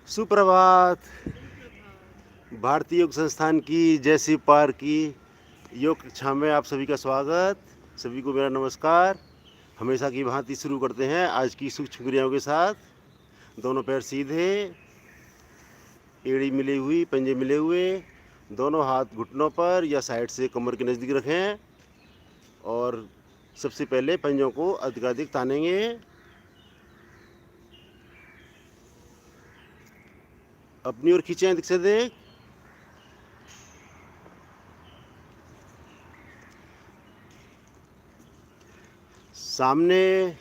सुप्रभात। भारतीय योग संस्थान की जैसी पार की योग कक्षा में आप सभी का स्वागत। सभी को मेरा नमस्कार। हमेशा की भांति शुरू करते हैं आज की सूक्ष्म क्रियाओं के साथ। दोनों पैर सीधे, एड़ी मिली हुई, पंजे मिले हुए, दोनों हाथ घुटनों पर या साइड से कमर के नज़दीक रखें और सबसे पहले पंजों को अधिकाधिक तानेंगे। अपनी ओर खींचें अधिक से अधिक। सामने,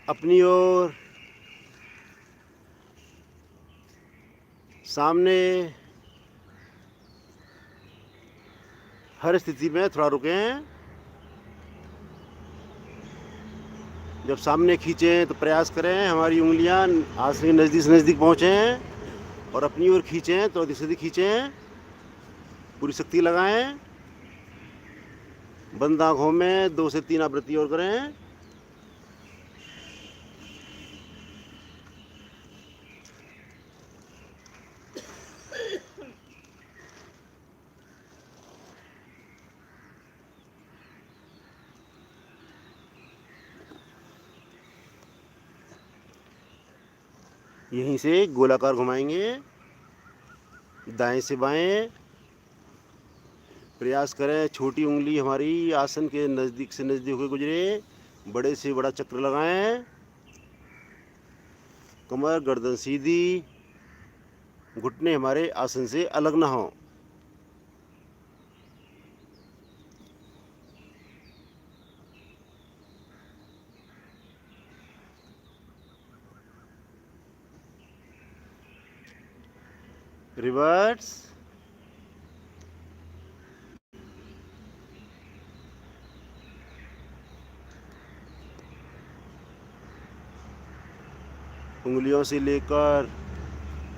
अपनी ओर, सामने। हर स्थिति में थोड़ा रुकें। जब सामने खींचें तो प्रयास करें हमारी उंगलियां आसन के नज़दीक से नज़दीक पहुँचें और अपनी ओर खींचें तो अधिक से अधिक खींचें, पूरी शक्ति लगाएं। बंद आँखों में 2 से 3 आवृत्ति और करें। यहीं से गोलाकार घुमाएंगे, दाएं से बाएं। प्रयास करें छोटी उंगली हमारी आसन के नज़दीक से नज़दीक होकर गुजरे। बड़े से बड़ा चक्र लगाएं। कमर गर्दन सीधी, घुटने हमारे आसन से अलग ना हों। रिवर्स। उंगलियों से लेकर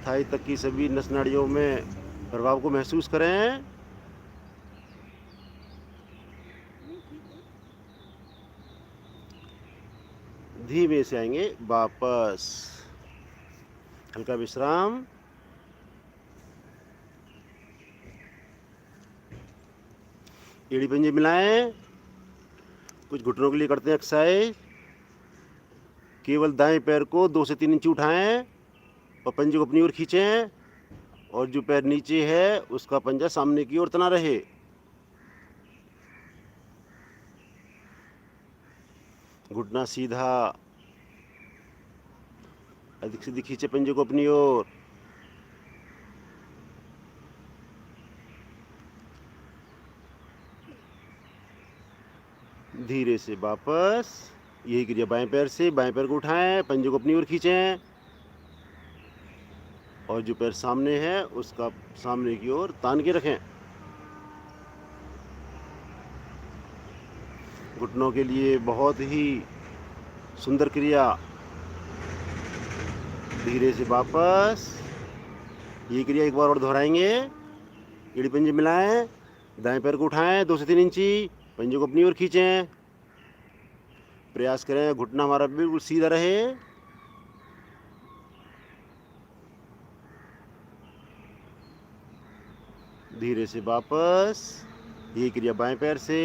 थाई तक की सभी नस नाड़ियों में प्रभाव को महसूस करें। धीमे से आएंगे वापस। हल्का विश्राम। एड़ी पंजे मिलाएं। कुछ घुटनों के लिए करते हैं एक्सरसाइज। केवल दाएं पैर को 2 से 3 इंच उठाएं और पंजे को अपनी ओर खींचें और जो पैर नीचे है उसका पंजा सामने की ओर तना रहे। घुटना सीधा, अधिक से अधिक खींचे पंजे को अपनी ओर। धीरे से वापस। यही क्रिया बाएं पैर से। बाएं पैर को उठाएं, पंजे को अपनी ओर खींचें और जो पैर सामने है उसका सामने की ओर तान के रखें। घुटनों के लिए बहुत ही सुंदर क्रिया। धीरे से वापस। ये क्रिया एक बार और दोहराएंगे। एड़ी पंजे मिलाएं, दाएं पैर को उठाएं 2 से 3 इंची, पंजे को अपनी ओर खींचें। प्रयास करें घुटना हमारा बिल्कुल सीधा रहे। धीरे से वापस। ये क्रिया बाएं पैर से।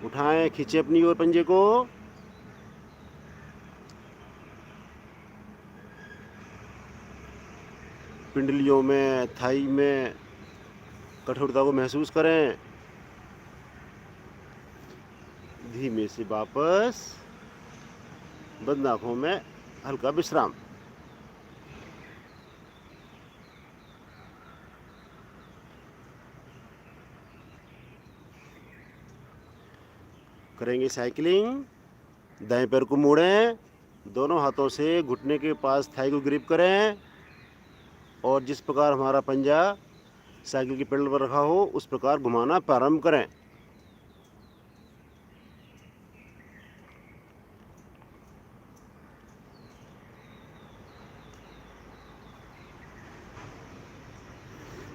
उठाएं, खींचे अपनी ओर पंजे को। पिंडलियों में, थाई में कठोरता को महसूस करें। धीमे से वापस। बंद आंखों में हल्का विश्राम। करेंगे साइकिलिंग। दाएं पैर को मोड़ें, दोनों हाथों से घुटने के पास थाई को ग्रिप करें और जिस प्रकार हमारा पंजा साइकिल के पेडल पर रखा हो उस प्रकार घुमाना प्रारंभ करें।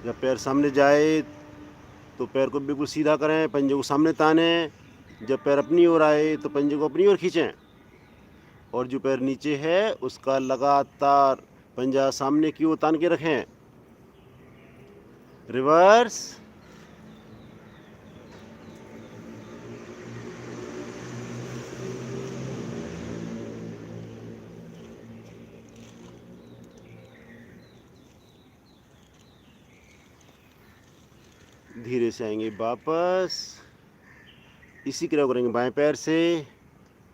जब पैर सामने जाए तो पैर को बिल्कुल सीधा करें, पंजे को सामने तानें। जब पैर अपनी ओर आए तो पंजे को अपनी ओर खींचें। और जो पैर नीचे है उसका लगातार पंजा सामने की ओर तान के रखें। रिवर्स। धीरे से आएंगे वापस। इसी क्रिया करेंगे बाएं पैर से।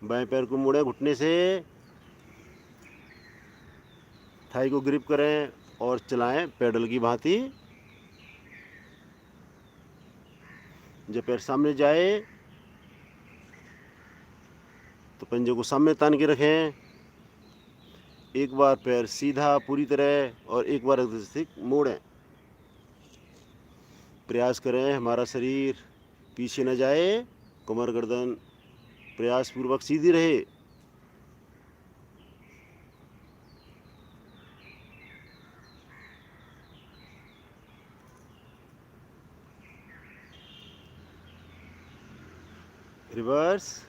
बाएं पैर को मोड़े घुटने से, थाई को ग्रिप करें और चलाएं पैडल की भांति। जब पैर सामने जाए तो पंजे को सामने तान के रखें। एक बार पैर सीधा पूरी तरह और एक बार मोड़ें। प्रयास करें हमारा शरीर पीछे न जाए, कमर गर्दन प्रयास पूर्वक सीधी रहे। रिवर्स।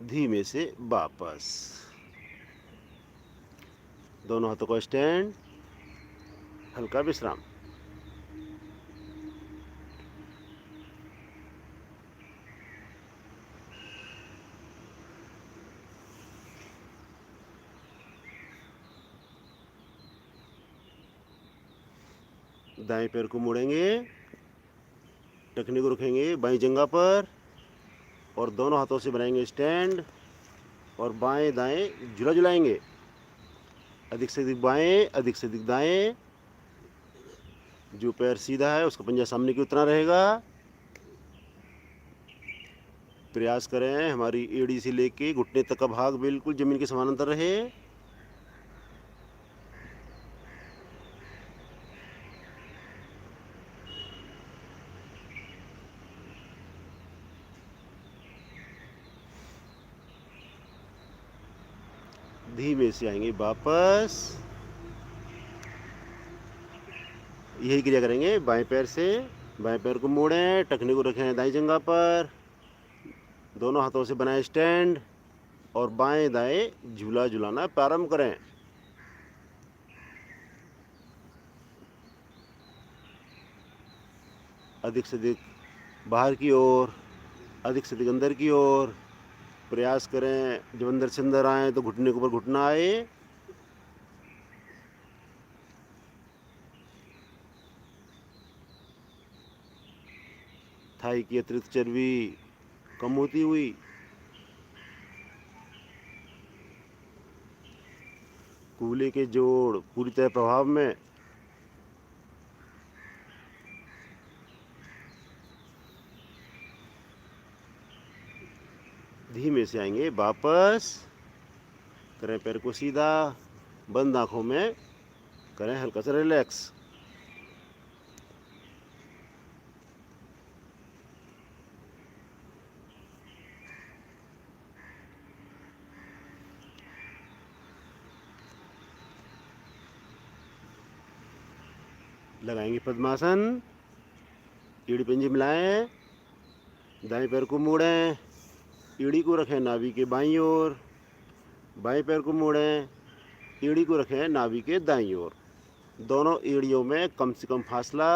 धीमे से वापस। दोनों हाथों का स्टैंड, हल्का विश्राम। दाएं पैर को मोड़ेंगे, टखने को रखेंगे बाईं जंघा पर और दोनों हाथों से बनाएंगे स्टैंड और बाएं दाएं झूला झुलाएंगे। अधिक से अधिक बाएं, अधिक से अधिक दाएं। जो पैर सीधा है उसका पंजा सामने की उतना रहेगा। प्रयास करें हमारी एड़ी से लेके घुटने तक का भाग बिल्कुल जमीन के समानांतर रहे। धीमे से आएंगे वापस। यही क्रिया करेंगे बाएं पैर से। बाएं पैर को मोड़ें, टखने को रखें दाईं जंघा पर, दोनों हाथों से बनाएं स्टैंड और बाएं दाएं झूला झुलाना प्रारंभ करें। अधिक से अधिक बाहर की ओर, अधिक से अधिक अंदर की ओर। प्रयास करें जब अंदर से अंदर आए तो घुटने के ऊपर घुटना आए। थाई की अतिरिक्त चर्बी कम होती हुई। कूल्हे के जोड़ पूरी तरह प्रभाव में। धीमे से आएंगे वापस। करें पैर को सीधा, बंद आंखों में करें हल्का सा रिलैक्स। लगाएंगे पद्मासन। एड़ी पंजे मिलाएं, दाएं पैर को मोड़ें, एड़ी को रखें नाभि के बाईं ओर, बाएं पैर को मोड़ें, एड़ी को रखें नाभि के दाईं ओर। दोनों एड़ियों में कम से कम फासला।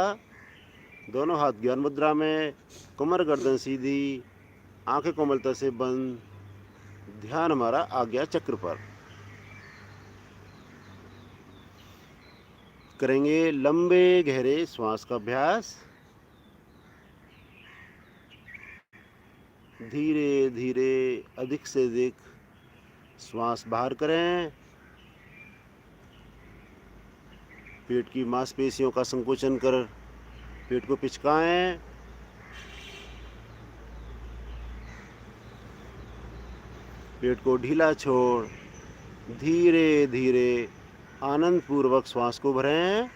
दोनों हाथ ज्ञान मुद्रा में, कमर गर्दन सीधी, आंखें कोमलता से बंद। ध्यान हमारा आज्ञा चक्र पर। करेंगे लंबे गहरे श्वास का अभ्यास। धीरे धीरे अधिक से अधिक श्वास बाहर करें। पेट की मांसपेशियों का संकोचन कर पेट को पिचकाएं। पेट को ढीला छोड़ धीरे धीरे आनंद पूर्वक श्वास को भरें।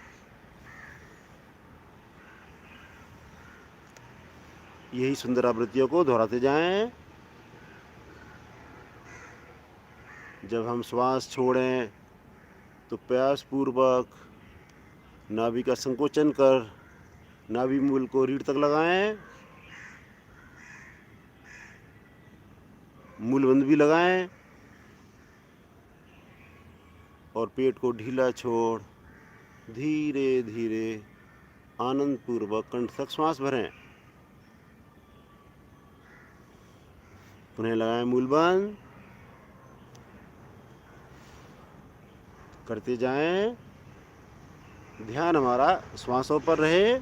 यही सुंदर आवृत्तियों को दोहराते जाएं। जब हम श्वास छोड़ें तो प्रयास पूर्वक नाभि का संकोचन कर नाभि मूल को रीढ़ तक लगाएं। मूलबंध भी लगाएं और पेट को ढीला छोड़ धीरे धीरे आनंद पूर्वक कंठ तक श्वास भरें। पुनः लगाएं मूलबंध, करते जाएं। ध्यान हमारा श्वासों पर रहे।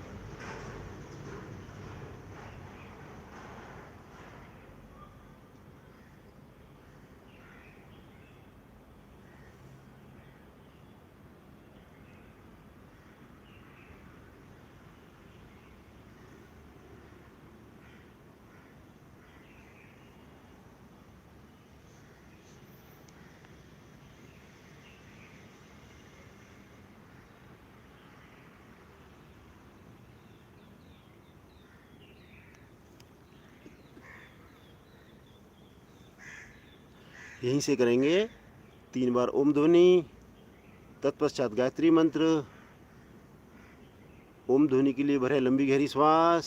यहीं से करेंगे 3 बार ओम ध्वनि, तत्पश्चात गायत्री मंत्र। ओम ध्वनि के लिए भरे लंबी गहरी श्वास।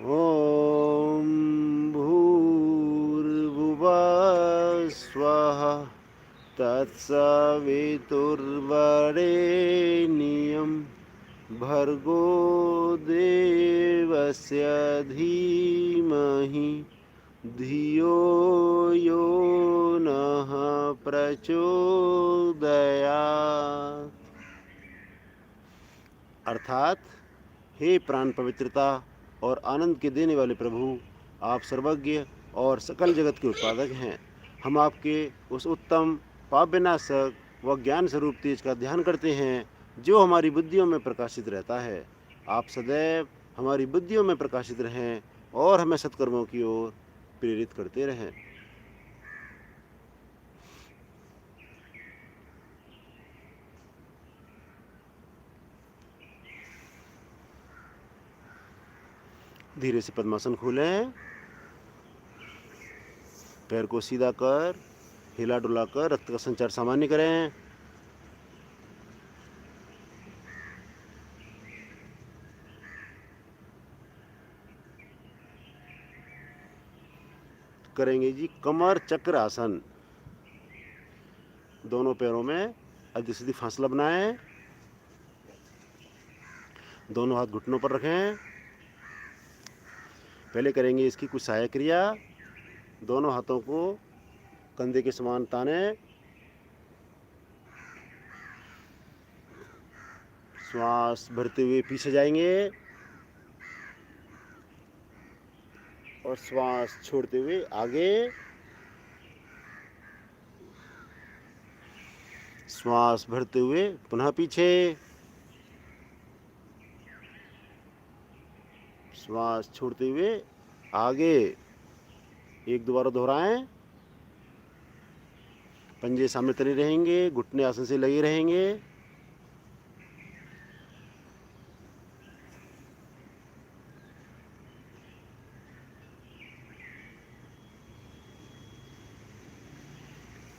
ओम भूर्भुवः स्वः तत्सवितुर्वरेण्यं भर्गो देवस्य धीमहि धियो यो नः प्रचोदयात्। अर्थात, हे प्राण पवित्रता और आनंद के देने वाले प्रभु, आप सर्वज्ञ और सकल जगत के उत्पादक हैं। हम आपके उस उत्तम पाप विनाशक व ज्ञान स्वरूप तेज का ध्यान करते हैं जो हमारी बुद्धियों में प्रकाशित रहता है। आप सदैव हमारी बुद्धियों में प्रकाशित रहें और हमें सत्कर्मों की ओर प्रेरित करते रहें। धीरे से पद्मासन खोलें, पैर को सीधा कर हिला डुला कर रक्त का संचार सामान्य करें। करेंगे जी कमर चक्र आसन। दोनों पैरों में अधिक से अधिक फासला बनाएं। दोनों हाथ घुटनों पर रखें। पहले करेंगे इसकी कुछ सहायक क्रिया। दोनों हाथों को कंधे के समान ताने, श्वास भरते हुए पीछे जाएंगे और श्वास छोड़ते हुए आगे। श्वास भरते हुए पुनः पीछे, श्वास छोड़ते हुए आगे। एक दोबारा दोहराएं। पंजे सामने तले रहेंगे, घुटने आसन से लगे रहेंगे।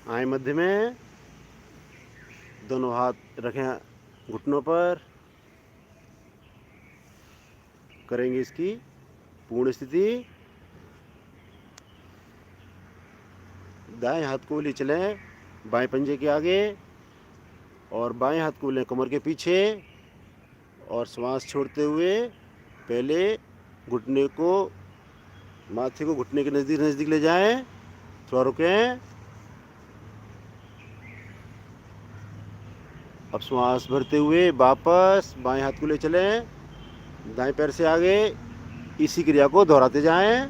आए मध्य में, दोनों हाथ रखें घुटनों पर। करेंगे इसकी पूर्ण स्थिति। दाएं हाथ को ले चलें बाएं पंजे के आगे और बाएं हाथ को लें कमर के पीछे और श्वास छोड़ते हुए पहले घुटने को माथे को घुटने के नज़दीक नज़दीक ले जाएं, थोड़ा रुकें। अब श्वास भरते हुए वापस बाएं हाथ को ले चलें, दाएं पैर से आगे। इसी क्रिया को दोहराते जाएं,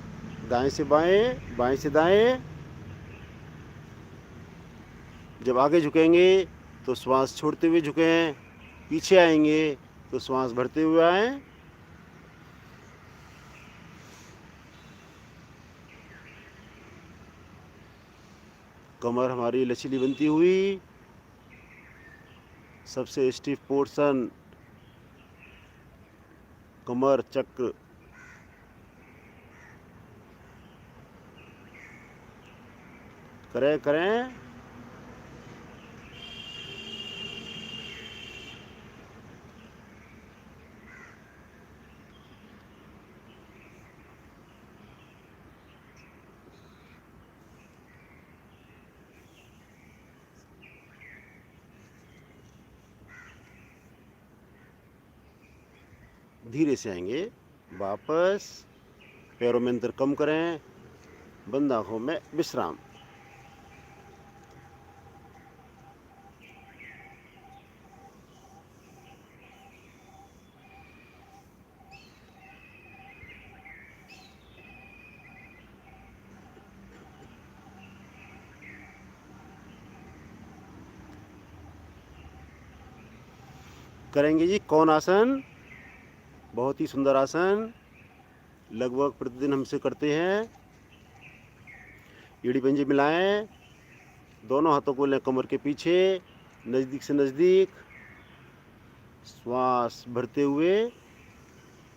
दाएं से बाएं, बाएं से दाएं। जब आगे झुकेंगे तो श्वास छोड़ते हुए झुकें, पीछे आएंगे तो श्वास भरते हुए आएं। कमर हमारी लचीली बनती हुई, सबसे स्टिफ पोर्शन कमर चक्र। करें। धीरे से आएंगे वापस, पैरों में अंतर कम करें, बंद आंखों में विश्राम। करेंगे जी कौन आसन, बहुत ही सुंदर आसन, लगभग प्रतिदिन हमसे करते हैं। एड़ी पंजे मिलाएं, दोनों हाथों को लें कमर के पीछे, नज़दीक से नज़दीक। श्वास भरते हुए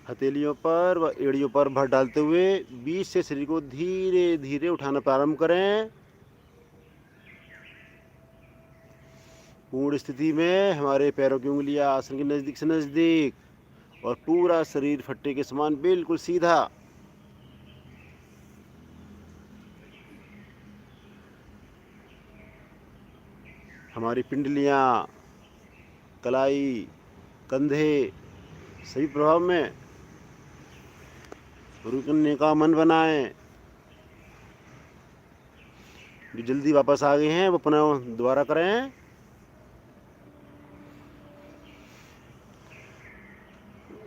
हथेलियों पर व एड़ियों पर भर डालते हुए बीच से शरीर को धीरे धीरे उठाना प्रारंभ करें। पूर्ण स्थिति में हमारे पैरों की उंगलियां आसन के नज़दीक से नज़दीक और पूरा शरीर फट्टे के समान बिल्कुल सीधा। हमारी पिंडलियां, कलाई, कंधे सही प्रभाव में। रुकने का मन बनाएं। जो जल्दी वापस आ गए हैं वो पुनः दोबारा करें।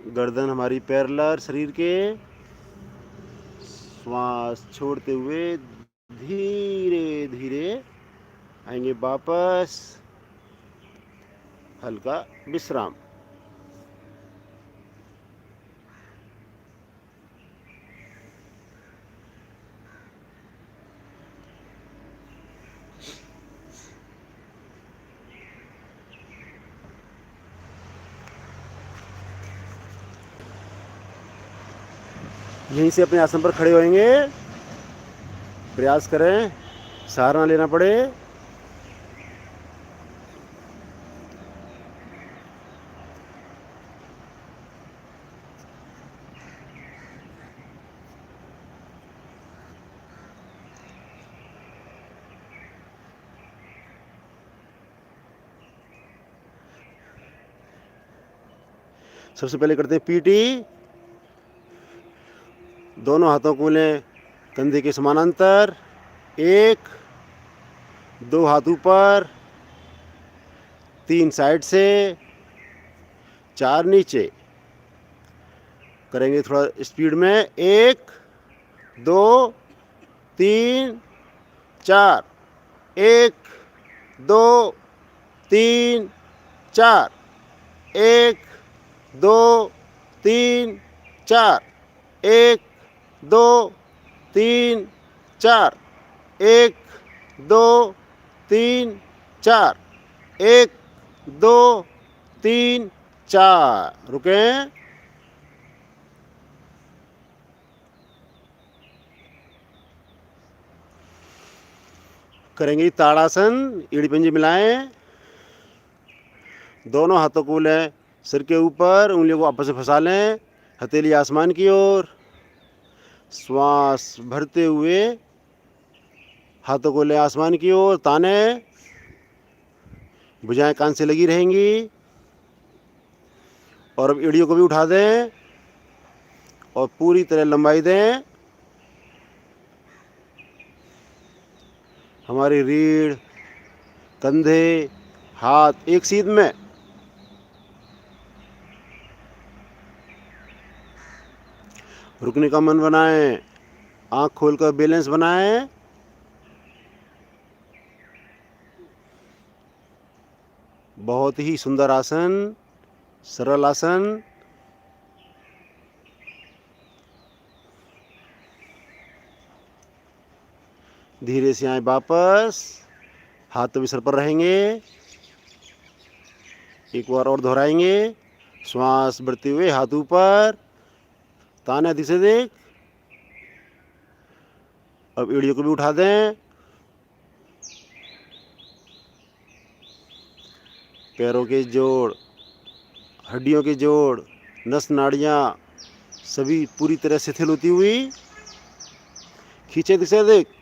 गर्दन हमारी पैरेलल शरीर के, श्वास छोड़ते हुए धीरे धीरे आएंगे वापस, हल्का विश्राम। यहीं से अपने आसन पर खड़े होएंगे। प्रयास करें सहारा लेना पड़े। सबसे पहले करते हैं पीटी। दोनों हाथों को लें कंधे के समानांतर, 1 2 हाथ ऊपर, 3 साइड से, 4 नीचे। करेंगे थोड़ा स्पीड में, 1 2 3 4, 1 2 3 4, 1 2 3 4, 1 2 3 4, 1 2 3 4, 1 2 3 4। रुकें। करेंगे ताड़ासन। एड़ी पंजे मिलाएं, दोनों हाथों को लें सिर के ऊपर, उंगलियों को आपस में फंसा लें, हथेली आसमान की ओर। श्वास भरते हुए हाथों को लें आसमान की ओर, ताने। भुजाएं कान से लगी रहेंगी। और अब एड़ियों को भी उठा दें और पूरी तरह लंबाई दें। हमारी रीढ़, कंधे, हाथ एक सीध में। रुकने का मन बनाएं, आँख खोलकर बैलेंस बनाएं। बहुत ही सुंदर आसन, सरल आसन। धीरे से आए वापस, हाथ तो भी सर पर रहेंगे। एक बार और दोहराएंगे। श्वास बढ़ते हुए हाथ ऊपर, ताने अधिक से अधिक। अब एड़ियों को भी उठा दें। पैरों के जोड़, हड्डियों के जोड़, नस नाड़ियाँ सभी पूरी तरह शिथिल होती हुई। खींचे अधिक से अधिक।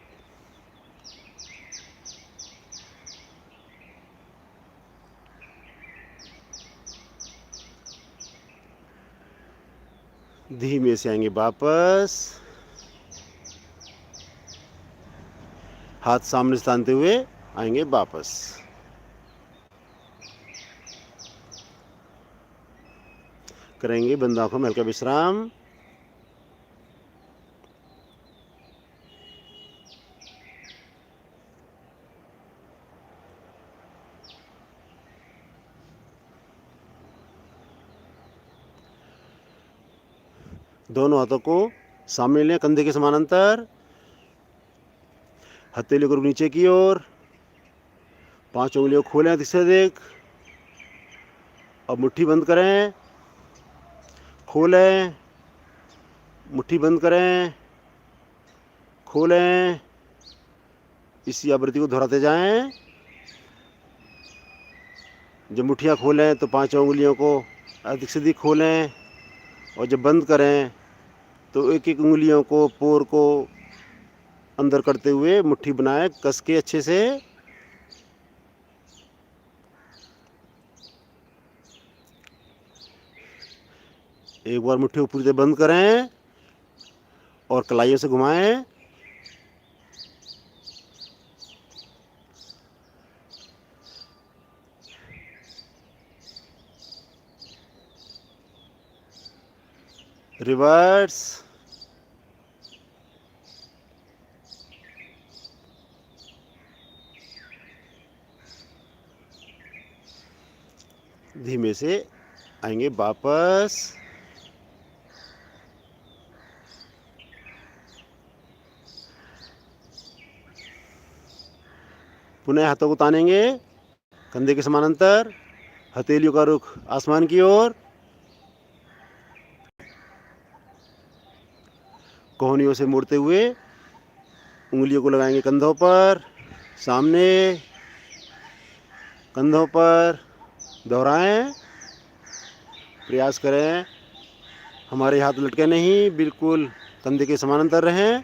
धीमे से आएंगे वापस, हाथ सामने से तानते हुए आएंगे वापस। करेंगे बंद आंखों में हल्का विश्राम। दोनों हाथों को सामने लें, कंधे के समानांतर। हथेली को नीचे की ओर। 5 उंगलियों को खोलें अधिक से अधिक। अब मुट्ठी बंद करें, खोलें, मुट्ठी बंद करें, खोलें। इसी आवृत्ति को दोहराते जाएं। जब मुट्ठियाँ खोलें तो 5 उंगलियों को अधिक से अधिक खोलें, और जब बंद करें तो एक एक उंगलियों को, पोर को अंदर करते हुए मुट्ठी बनाएं कस के अच्छे से। एक बार मुट्ठी को पूरी तरह बंद करें और कलाइयों से घुमाएं। रिवर्स। धीमे से आएंगे वापस। पुनः हाथों को तानेंगे कंधे के समानांतर, हथेलियों का रुख आसमान की ओर। कोहनियों से मोड़ते हुए उंगलियों को लगाएंगे कंधों पर, सामने, कंधों पर। दोहराएं, प्रयास करें हमारे हाथ लटके नहीं, बिल्कुल कंधे के समानांतर रहें।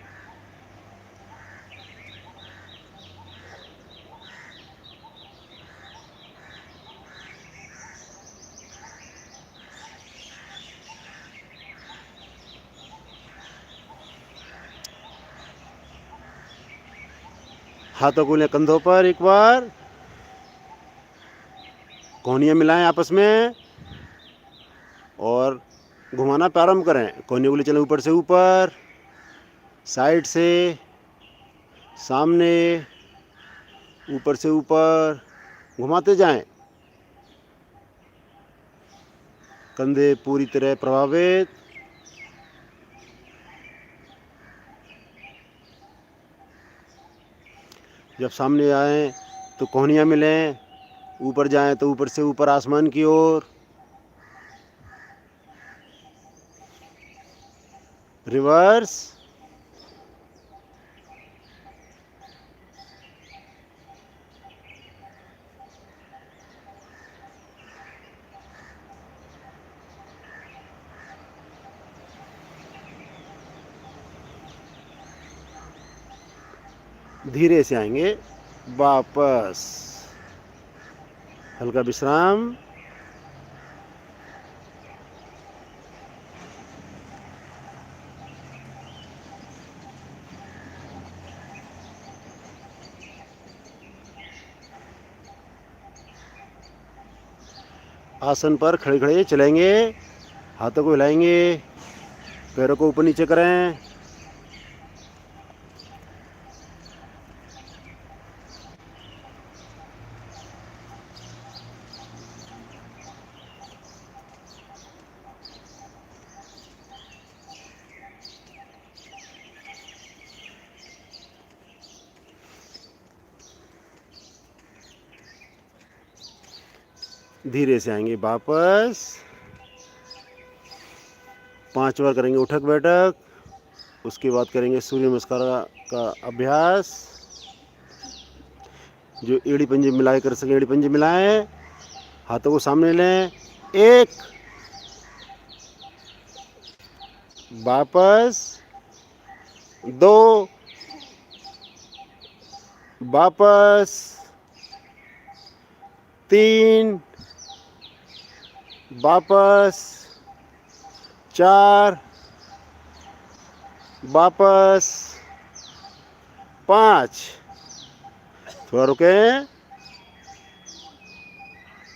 हाथों को लें कंधों पर, एक बार कोहनियाँ मिलाएं आपस में और घुमाना प्रारंभ करें। कोहनियों को ले चलें ऊपर से ऊपर, साइड से, सामने, ऊपर से ऊपर घुमाते जाएं। कंधे पूरी तरह प्रभावित। जब सामने आए तो कोहनियाँ मिलें, ऊपर जाएं तो ऊपर से ऊपर आसमान की ओर। रिवर्स। धीरे से आएंगे वापस, हल्का विश्राम। आसन पर खड़े खड़े चलेंगे, हाथों को हिलाएंगे, पैरों को ऊपर नीचे करें। धीरे से आएंगे वापस। 5 बार करेंगे उठक बैठक। उसके बाद करेंगे सूर्य नमस्कार का अभ्यास। जो एड़ी पंजे मिलाए कर सकें एड़ी पंजे मिलाएं, हाथों को सामने लें। 1, वापस 2, वापस 3, वापस 4, वापस 5। थोड़ा रुकें।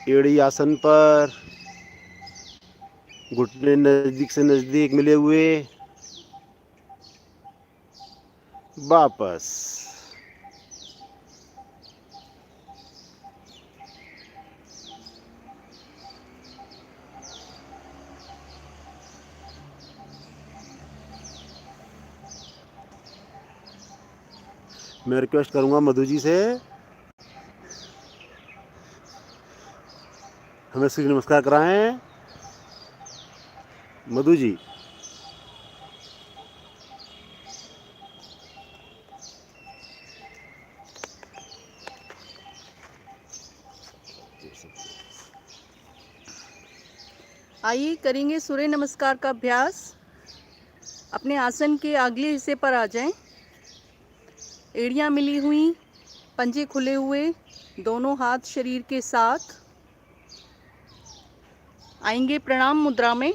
एड़ी आसन पर, घुटने नज़दीक से नज़दीक मिले हुए। वापस। मैं रिक्वेस्ट करूंगा मधु जी से, हमें सूर्य नमस्कार कराएं। मधु जी। आइए करेंगे सूर्य नमस्कार का अभ्यास। अपने आसन के अगले हिस्से पर आ जाएं। एड़ियां मिली हुई, पंजे खुले हुए, दोनों हाथ शरीर के साथ आएंगे प्रणाम मुद्रा में।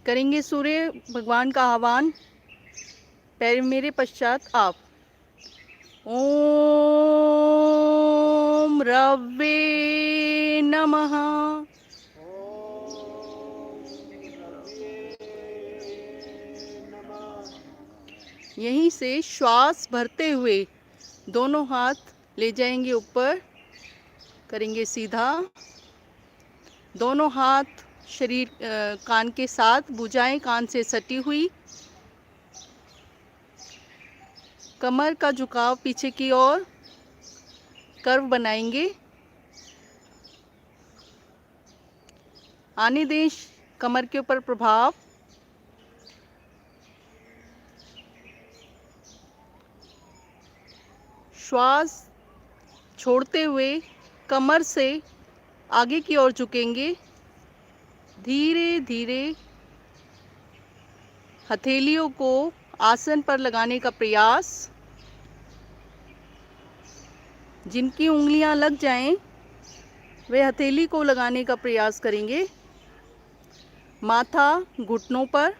करेंगे सूर्य भगवान का आह्वान। पैर मेरे पश्चात आप। ओम रवे नमः। यहीं से श्वास भरते हुए दोनों हाथ ले जाएंगे ऊपर। करेंगे सीधा। दोनों हाथ शरीर कान के साथ, भुजाएं कान से सटी हुई। कमर का झुकाव पीछे की ओर, कर्व बनाएंगे। आने दें कमर के ऊपर प्रभाव। श्वास छोड़ते हुए कमर से आगे की ओर झुकेंगे। धीरे धीरे हथेलियों को आसन पर लगाने का प्रयास। जिनकी उंगलियां लग जाएं, वे हथेली को लगाने का प्रयास करेंगे। माथा घुटनों पर।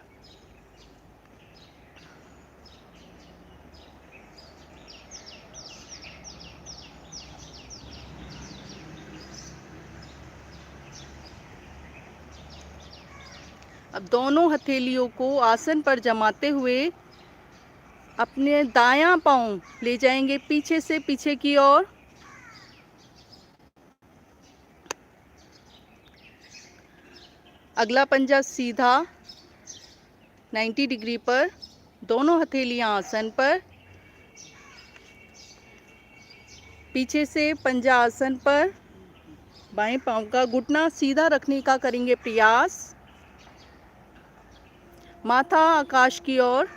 अब दोनों हथेलियों को आसन पर जमाते हुए अपने दायां पांव ले जाएंगे पीछे से पीछे की ओर। अगला पंजा सीधा 90 डिग्री पर। दोनों हथेलियां आसन पर। पीछे से पंजा आसन पर। बाएं पांव का घुटना सीधा रखने का करेंगे प्रयास। माथा आकाश की ओर।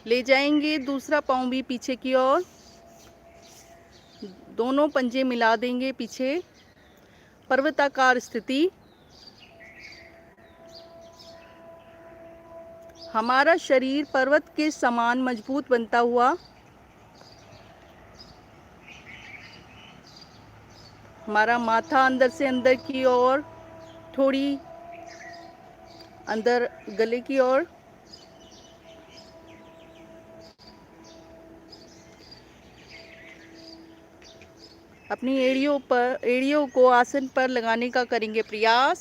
ले जाएंगे दूसरा पांव भी पीछे की ओर। दोनों पंजे मिला देंगे पीछे। पर्वताकार स्थिति। हमारा शरीर पर्वत के समान मजबूत बनता हुआ। हमारा माथा अंदर से अंदर की ओर थोड़ी अंदर गले की ओर। अपनी एड़ियों को आसन पर लगाने का करेंगे प्रयास।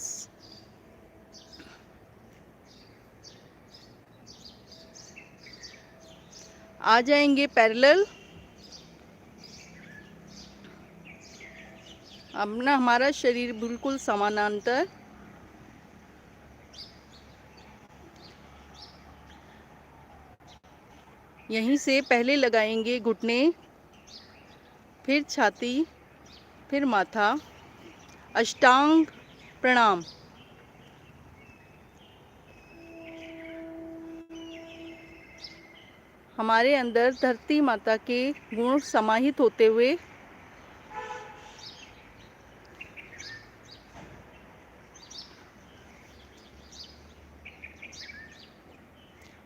आ जाएंगे पैरेलल। अब ना हमारा शरीर बिल्कुल समानांतर। यहीं से पहले लगाएंगे घुटने, फिर छाती, फिर माथा। अष्टांग प्रणाम। हमारे अंदर धरती माता के गुण समाहित होते हुए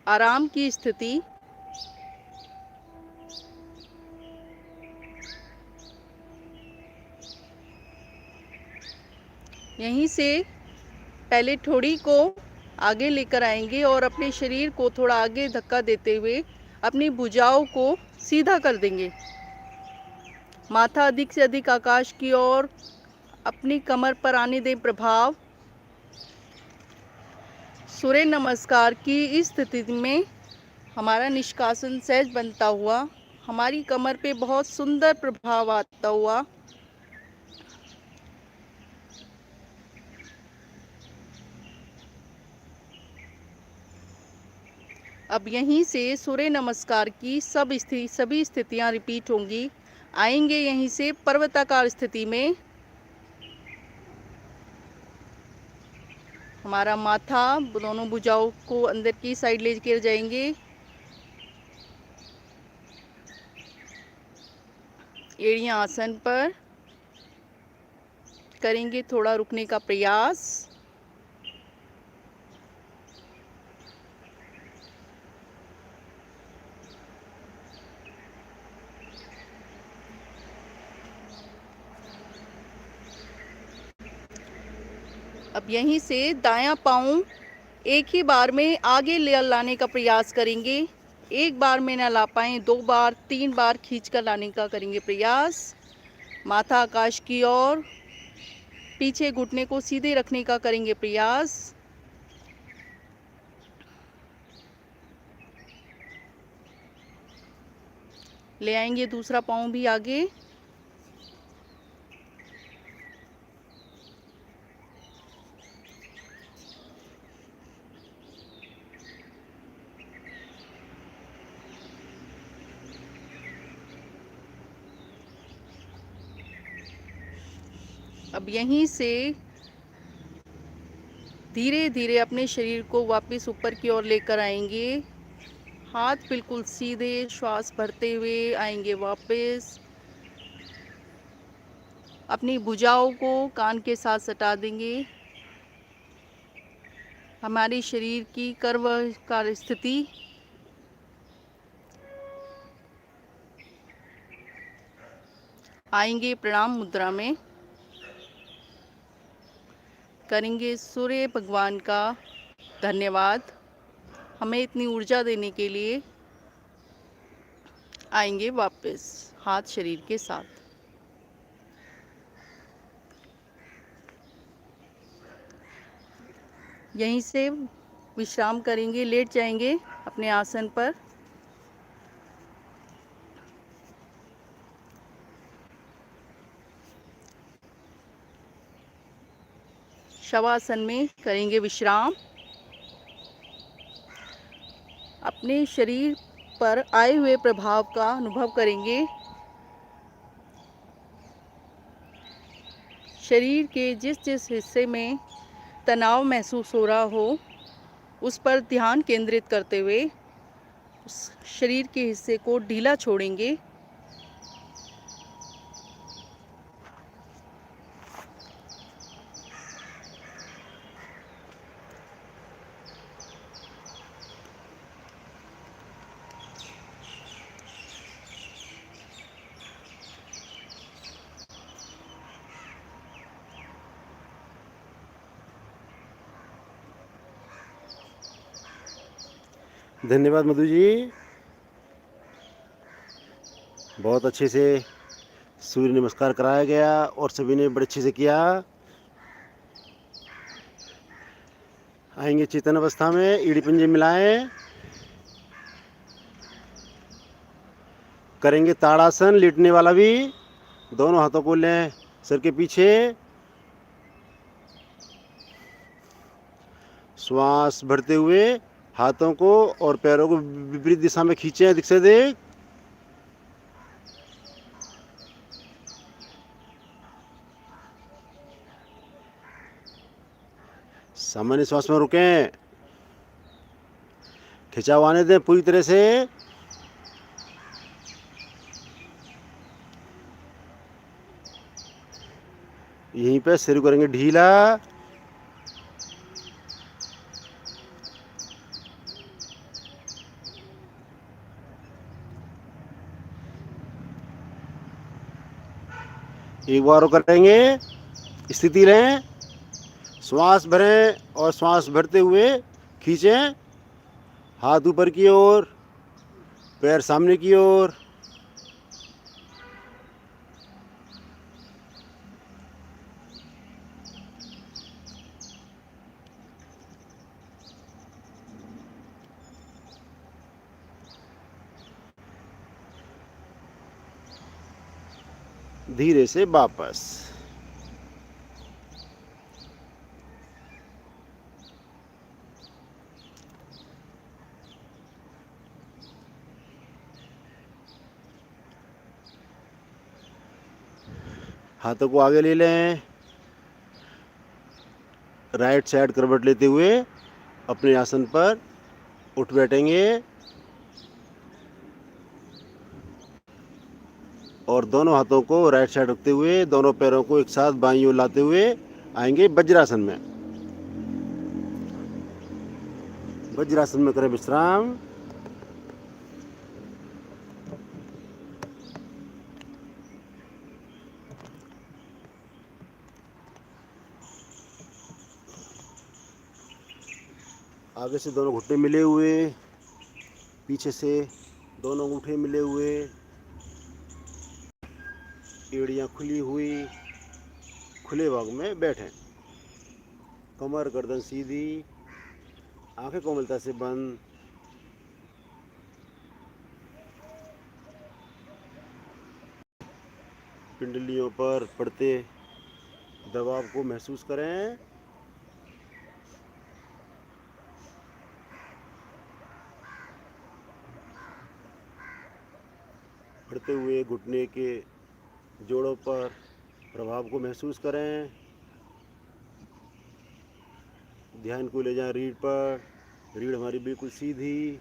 आराम की स्थिति। यहीं से पहले ठोड़ी को आगे लेकर आएंगे और अपने शरीर को थोड़ा आगे धक्का देते हुए अपनी भुजाओं को सीधा कर देंगे। माथा अधिक से अधिक आकाश की ओर, अपनी कमर पर आने दें प्रभाव। सूर्य नमस्कार की इस स्थिति में हमारा निष्कासन सहज बनता हुआ, हमारी कमर पे बहुत सुंदर प्रभाव आता हुआ अब यहीं से सूर्य नमस्कार की सभी स्थितियां रिपीट होंगी। आएंगे यहीं से पर्वताकार स्थिति में। हमारा माथा, दोनों भुजाओं को अंदर की साइड लेकर जाएंगे। एड़ियां आसन पर करेंगे थोड़ा रुकने का प्रयास। अब यहीं से दायां पाँव एक ही बार में आगे ले लाने का प्रयास करेंगे। एक बार में ना ला पाएं, 2 बार 3 बार खींच कर लाने का करेंगे प्रयास। माथा आकाश की ओर, पीछे घुटने को सीधे रखने का करेंगे प्रयास। ले आएंगे दूसरा पाँव भी आगे। अब यहीं से धीरे धीरे अपने शरीर को वापस ऊपर की ओर लेकर आएंगे। हाथ बिल्कुल सीधे, श्वास भरते हुए आएंगे वापस। अपनी भुजाओं को कान के साथ सटा देंगे। हमारे शरीर की कर्वाकार स्थिति। आएंगे प्रणाम मुद्रा में। करेंगे सूर्य भगवान का धन्यवाद हमें इतनी ऊर्जा देने के लिए। आएंगे वापस हाथ शरीर के साथ। यहीं से विश्राम करेंगे, लेट जाएंगे अपने आसन पर। शवासन में करेंगे विश्राम। अपने शरीर पर आए हुए प्रभाव का अनुभव करेंगे। शरीर के जिस जिस हिस्से में तनाव महसूस हो रहा हो, उस पर ध्यान केंद्रित करते हुए उस शरीर के हिस्से को ढीला छोड़ेंगे। धन्यवाद मधु जी, बहुत अच्छे से सूर्य नमस्कार कराया गया और सभी ने बड़े अच्छे से किया। आएंगे चेतन अवस्था में, एड़ी पंजे मिलाएं, करेंगे ताड़ासन, लेटने वाला भी। दोनों हाथों को लें सर के पीछे, श्वास भरते हुए हाथों को और पैरों को विपरीत दिशा में खींचें, अधिक से अधिक। सामान्य श्वास में रुकें, खिंचाव आने दें पूरी तरह से। यहीं पे सिर करेंगे ढीला, एक बार और करेंगे। स्थिति रहें, श्वास भरें और श्वास भरते हुए खींचें, हाथ ऊपर की ओर, पैर सामने की ओर। धीरे से वापस। हाथों को आगे ले लें, राइट साइड करवट लेते हुए अपने आसन पर उठ बैठेंगे और दोनों हाथों को राइट साइड रखते हुए दोनों पैरों को एक साथ बाईं ओर लाते हुए आएंगे वज्रासन में। वज्रासन में करें विश्राम। आगे से दोनों घुटने मिले हुए, पीछे से दोनों अंगूठे मिले हुए, एड़ियाँ खुली हुई, खुले भाग में बैठें। कमर गर्दन सीधी, आंखें कोमलता से बंद। पिंडलियों पर पड़ते दबाव को महसूस करें। बढ़ते हुए घुटने के जोड़ों पर प्रभाव को महसूस करें। ध्यान को ले जाएं रीढ़ पर, रीढ़ हमारी बिल्कुल सीधी।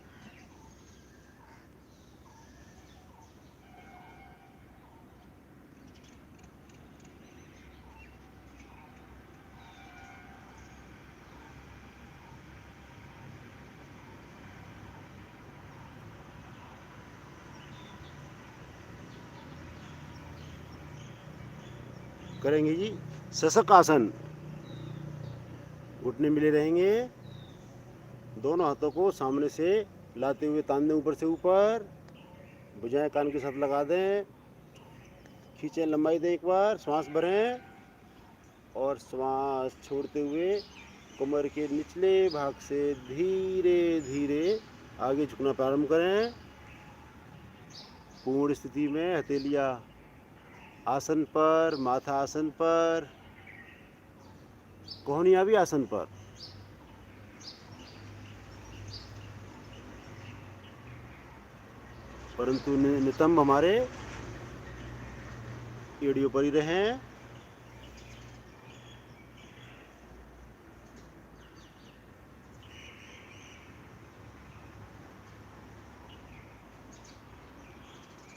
करेंगे जी शशक आसन। घुटने मिले रहेंगे, दोनों हाथों को सामने से लाते हुए तान दें ऊपर से ऊपर, भुजाएं कान के साथ लगा दें, खींचें, लंबाई दें एक बार, श्वास भरें और श्वास छोड़ते हुए कमर के निचले भाग से धीरे धीरे आगे झुकना प्रारंभ करें। पूर्ण स्थिति में हथेलियाँ आसन पर, माथा आसन पर, कोहनियाँ भी आसन पर। परंतु नितंब हमारे एड़ियों पर ही रहें।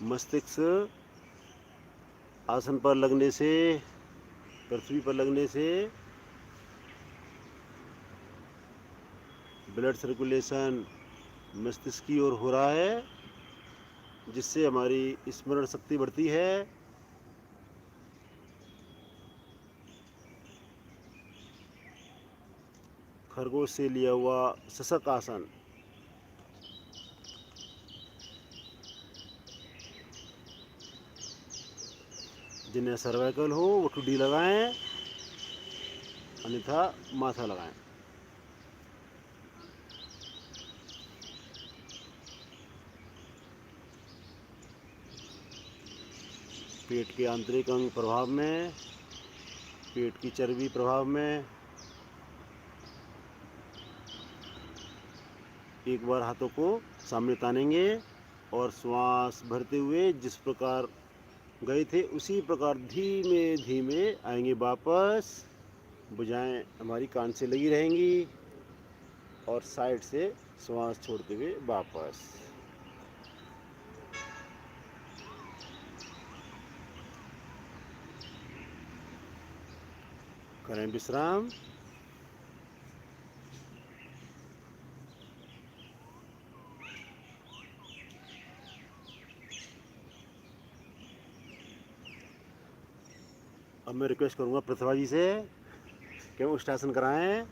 मस्तिष्क आसन पर लगने से, पृथ्वी पर लगने से ब्लड सर्कुलेशन मस्तिष्क की ओर हो रहा है, जिससे हमारी स्मरण शक्ति बढ़ती है। खरगोश से लिया हुआ शशक आसन। जिन्हें सर्वाइकल हो वो ठुड्डी लगाएं, अन्यथा माथा लगाएं। पेट के आंतरिक अंग प्रभाव में, पेट की चर्बी प्रभाव में एक बार हाथों को सामने तानेंगे और श्वास भरते हुए जिस प्रकार गए थे उसी प्रकार धीमे धीमे आएंगे वापस। भुजाएं हमारी कान से लगी रहेंगी और साइड से श्वास छोड़ते हुए वापस। करें विश्राम। अब मैं रिक्वेस्ट करूंगा प्रतिभा जी से कि वो उष्टासन कराएं।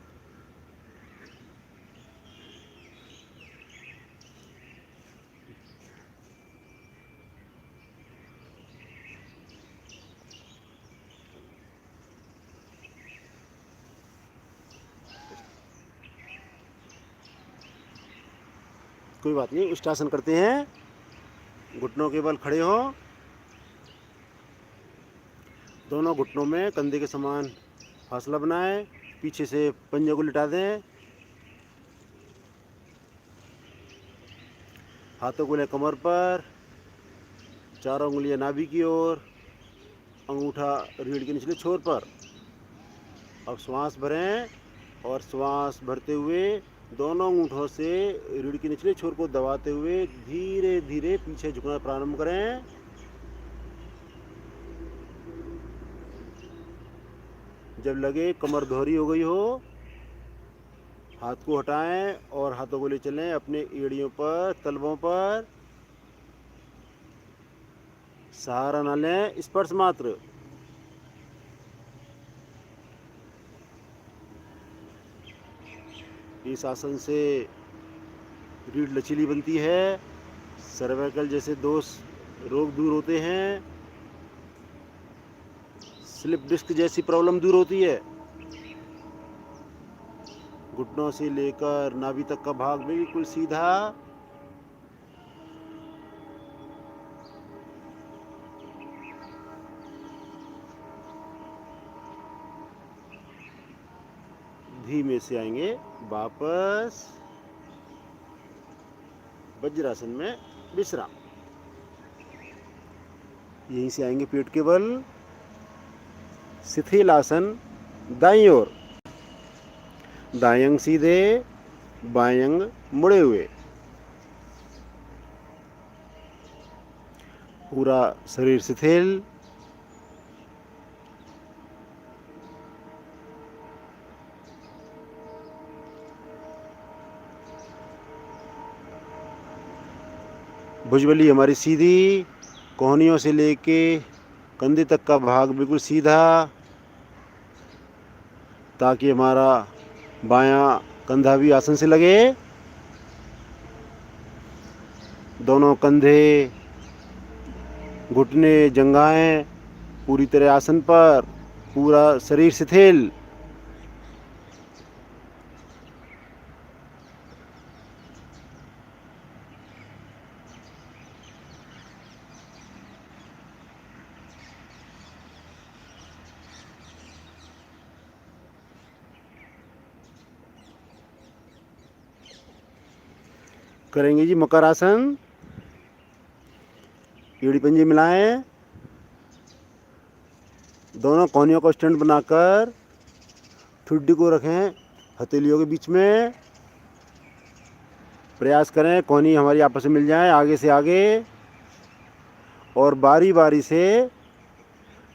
कोई बात नहीं, उष्टासन करते हैं। घुटनों के बल खड़े हो, दोनों घुटनों में कंधे के समान फासला बनाएं, पीछे से पंजे को लिटा दें, हाथों को ले कमर पर, चारों उंगलियां नाभि की ओर, अंगूठा रीढ़ के निचले छोर पर। अब श्वास भरें और श्वास भरते हुए दोनों अंगूठों से रीढ़ के निचले छोर को दबाते हुए धीरे धीरे पीछे झुकना प्रारंभ करें। जब लगे कमर दोहरी हो गई हो, हाथ को हटाएं और हाथों को ले चलें अपने एड़ियों पर, तलवों पर। सहारा न लें, स्पर्श मात्र। इस आसन से रीढ़ लचीली बनती है, सर्वाइकल जैसे दोष रोग दूर होते हैं, स्लिप डिस्क जैसी प्रॉब्लम दूर होती है। घुटनों से लेकर नाभि तक का भाग बिल्कुल सीधा। धीमे से आएंगे वापस वज्रासन में विश्राम। यहीं से आएंगे पेट के बल शिथिल आसन दाईं ओर, दाएं अंग सीधे, बाएं अंग मुड़े हुए, पूरा शरीर शिथिल। भुजबली हमारी सीधी, कोहनियों से लेके कंधे तक का भाग बिल्कुल सीधा, ताकि हमारा बायां कंधा भी आसन से लगे। दोनों कंधे, घुटने, जंघाएं पूरी तरह आसन पर, पूरा शरीर शिथिल। करेंगे जी मकर आसन। एड़ी पंजे मिलाएं, दोनों कोहनियों को स्टैंड बनाकर ठुड्डी को रखें हथेलियों के बीच में। प्रयास करें कोहनी हमारी आपस में मिल जाए आगे से आगे, और बारी बारी से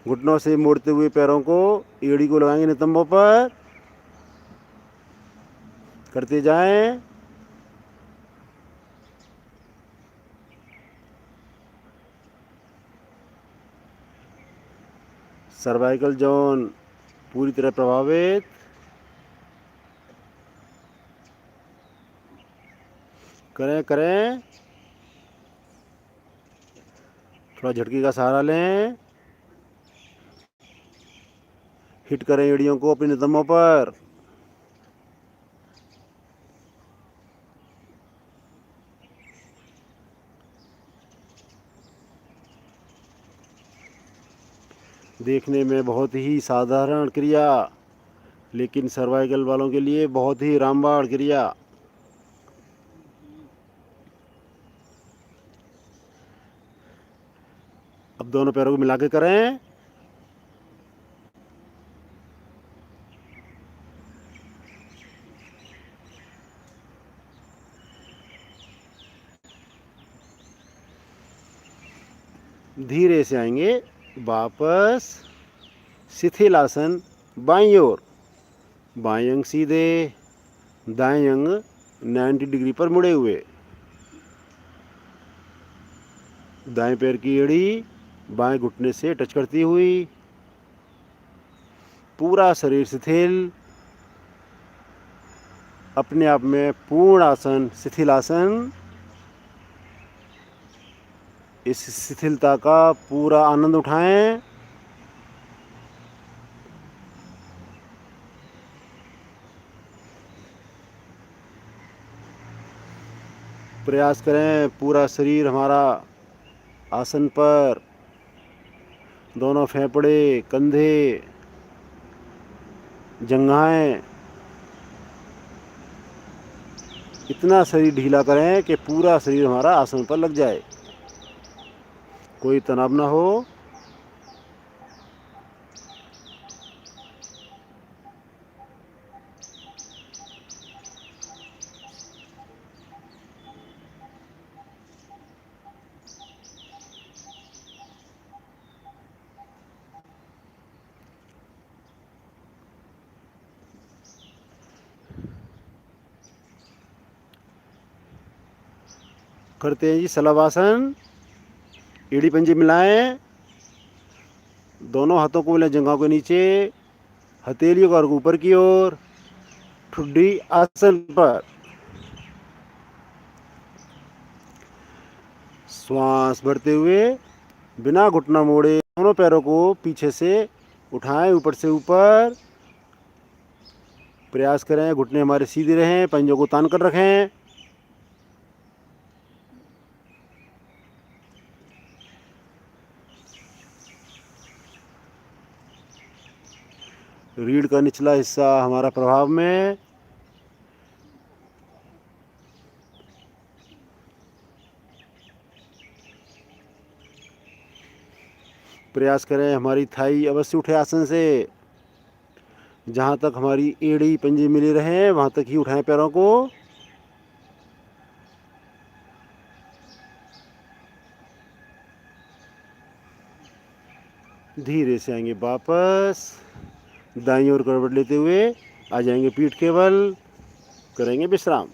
घुटनों से मोड़ते हुए पैरों को एड़ी को लगाएंगे नितंबों पर। करते जाएं। सर्वाइकल जोन पूरी तरह प्रभावित। करें। थोड़ा झटके का सहारा लें। हिट करें एड़ियों को अपने नितंबों पर। देखने में बहुत ही साधारण क्रिया, लेकिन सर्वाइकल वालों के लिए बहुत ही रामबाण क्रिया। अब दोनों पैरों को मिला के करें। धीरे से आएंगे वापस शिथिल आसन बाईं ओर। बाएं अंग सीधे, दाएं अंग 90 डिग्री पर मुड़े हुए। दाएं पैर की एड़ी बाएं घुटने से टच करती हुई। पूरा शरीर शिथिल, अपने आप में पूर्ण आसन शिथिल आसन। इस शिथिलता का पूरा आनंद उठाएं। प्रयास करें पूरा शरीर हमारा आसन पर, दोनों फेफड़े, कंधे, जंघाएं, इतना शरीर ढीला करें कि पूरा शरीर हमारा आसन पर लग जाए, कोई तनाव ना हो। करते हैं जी शलभासन। एड़ी पंजे मिलाएं, दोनों हाथों को मिलाएं जंघों के नीचे, हथेलियों का ऊपर की ओर, ठुड्डी आसन पर। श्वास भरते हुए बिना घुटना मोड़े दोनों पैरों को पीछे से उठाएं, ऊपर से ऊपर। प्रयास करें घुटने हमारे सीधे रहें, पंजों को तान कर रखें। रीढ़ का निचला हिस्सा हमारा प्रभाव में। प्रयास करें हमारी थाई अवश्य उठे आसन से। जहाँ तक हमारी एड़ी पंजे मिले रहे वहाँ तक ही उठाएं पैरों को। धीरे से आएंगे वापस, दाईं ओर करवट लेते हुए आ जाएंगे पीठ के बल, करेंगे विश्राम।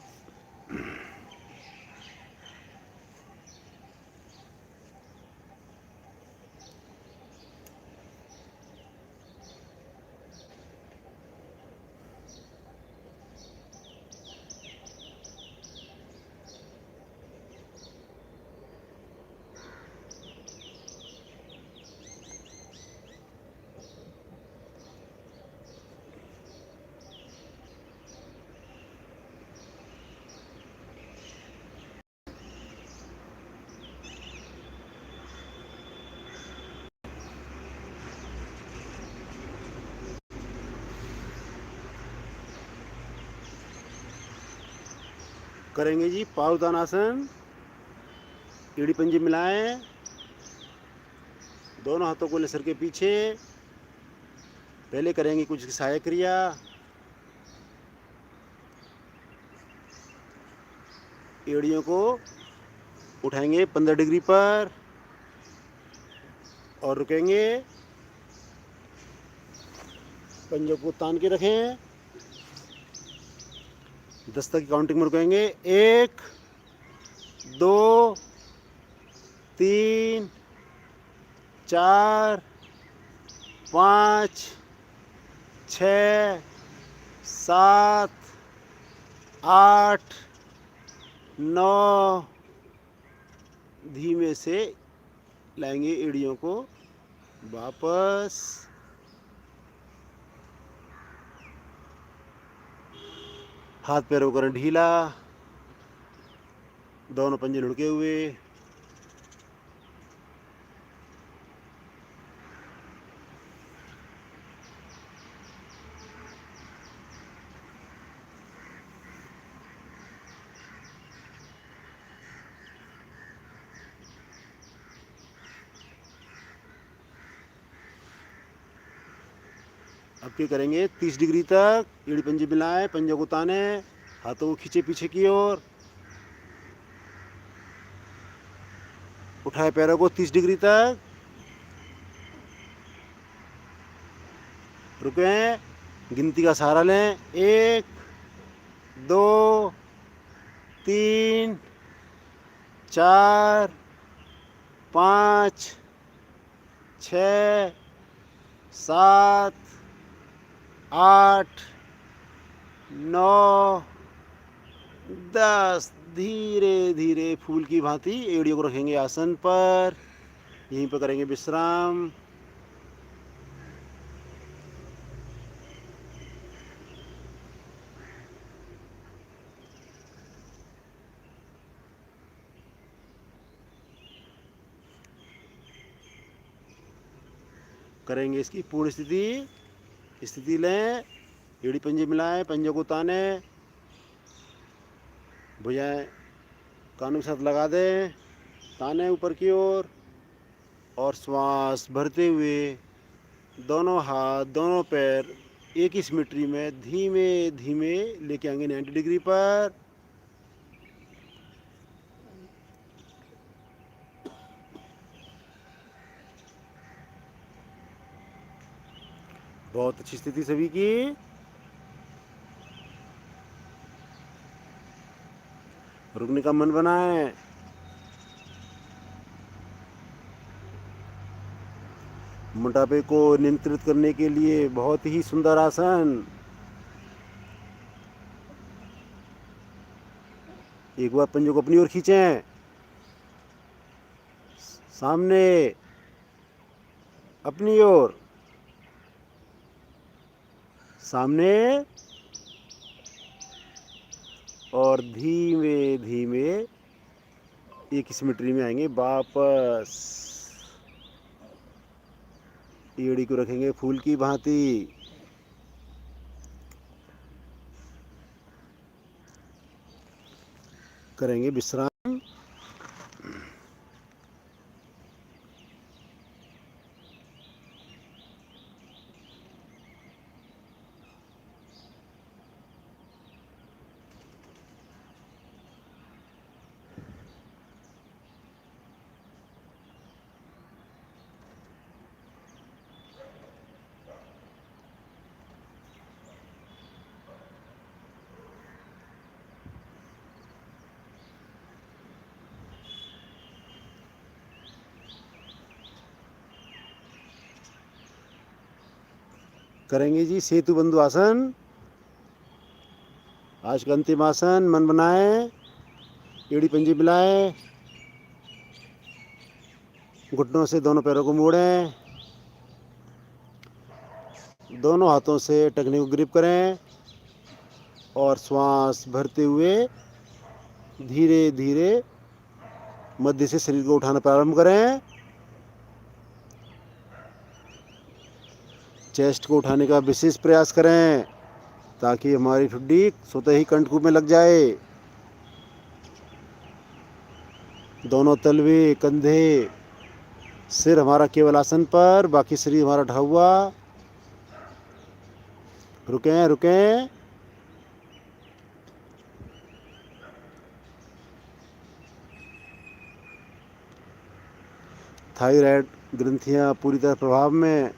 करेंगे जी पावुतानासन। एड़ी पंजे मिलाएं, दोनों हाथों को ले सर के पीछे। पहले करेंगे कुछ सहायक क्रिया। एड़ियों को उठाएंगे 15 डिग्री पर और रुकेंगे। पंजों को तान के रखें। 10 तक की काउंटिंग में रुकेंगे। 1 2 3 4 5 6 7 8 9। धीमे से लाएंगे एड़ियों को वापस। हाथ पैरों को करें ढीला, दोनों पंजे लुढ़के हुए। अब क्या करेंगे, 30 डिग्री तक एड़ी पंजे मिलाएं, पंजों को ताने, हाथों को खींचे पीछे की ओर, उठाए पैरों को 30 डिग्री तक, रुकें, गिनती का सहारा लें, 1 2 3 4 5 6 7 8 9 10। धीरे धीरे फूल की भांति एड़ियों को रखेंगे आसन पर, यहीं पर करेंगे विश्राम। करेंगे इसकी पूर्ण स्थिति लें, एड़ी पंजे मिलाएं, पंजों को ताने, भुजाएं कानों के साथ लगा दें, ताने ऊपर की ओर, और श्वास भरते हुए दोनों हाथ दोनों पैर एक ही सिमेट्री में धीमे धीमे लेके आएंगे 90 डिग्री पर। बहुत अच्छी स्थिति सभी की। रुकने का मन बनाएं। मोटापे को नियंत्रित करने के लिए बहुत ही सुंदर आसन। एक बार पंजों को अपनी ओर खींचें, सामने, अपनी ओर, सामने, और धीमे धीमे एक सिमेट्री में आएंगे वापस। एड़ी को रखेंगे फूल की भांति। करेंगे विश्राम। करेंगे जी सेतु बंधु आसन। आज का अंतिम आसन। मन बनाएं, एड़ी पंजे मिलाएं, घुटनों से दोनों पैरों को मोड़ें, दोनों हाथों से टखने को ग्रिप करें, और श्वास भरते हुए धीरे धीरे मध्य से शरीर को उठाना प्रारंभ करें। चेस्ट को उठाने का विशेष प्रयास करें ताकि हमारी ठुड्डी स्वतः ही कंठकूप में लग जाए। दोनों तलवे, कंधे, सिर हमारा केवल आसन पर, बाकी शरीर हमारा ढा हुआ। रुकें रुकें। थायराइड ग्रंथियां पूरी तरह प्रभाव में।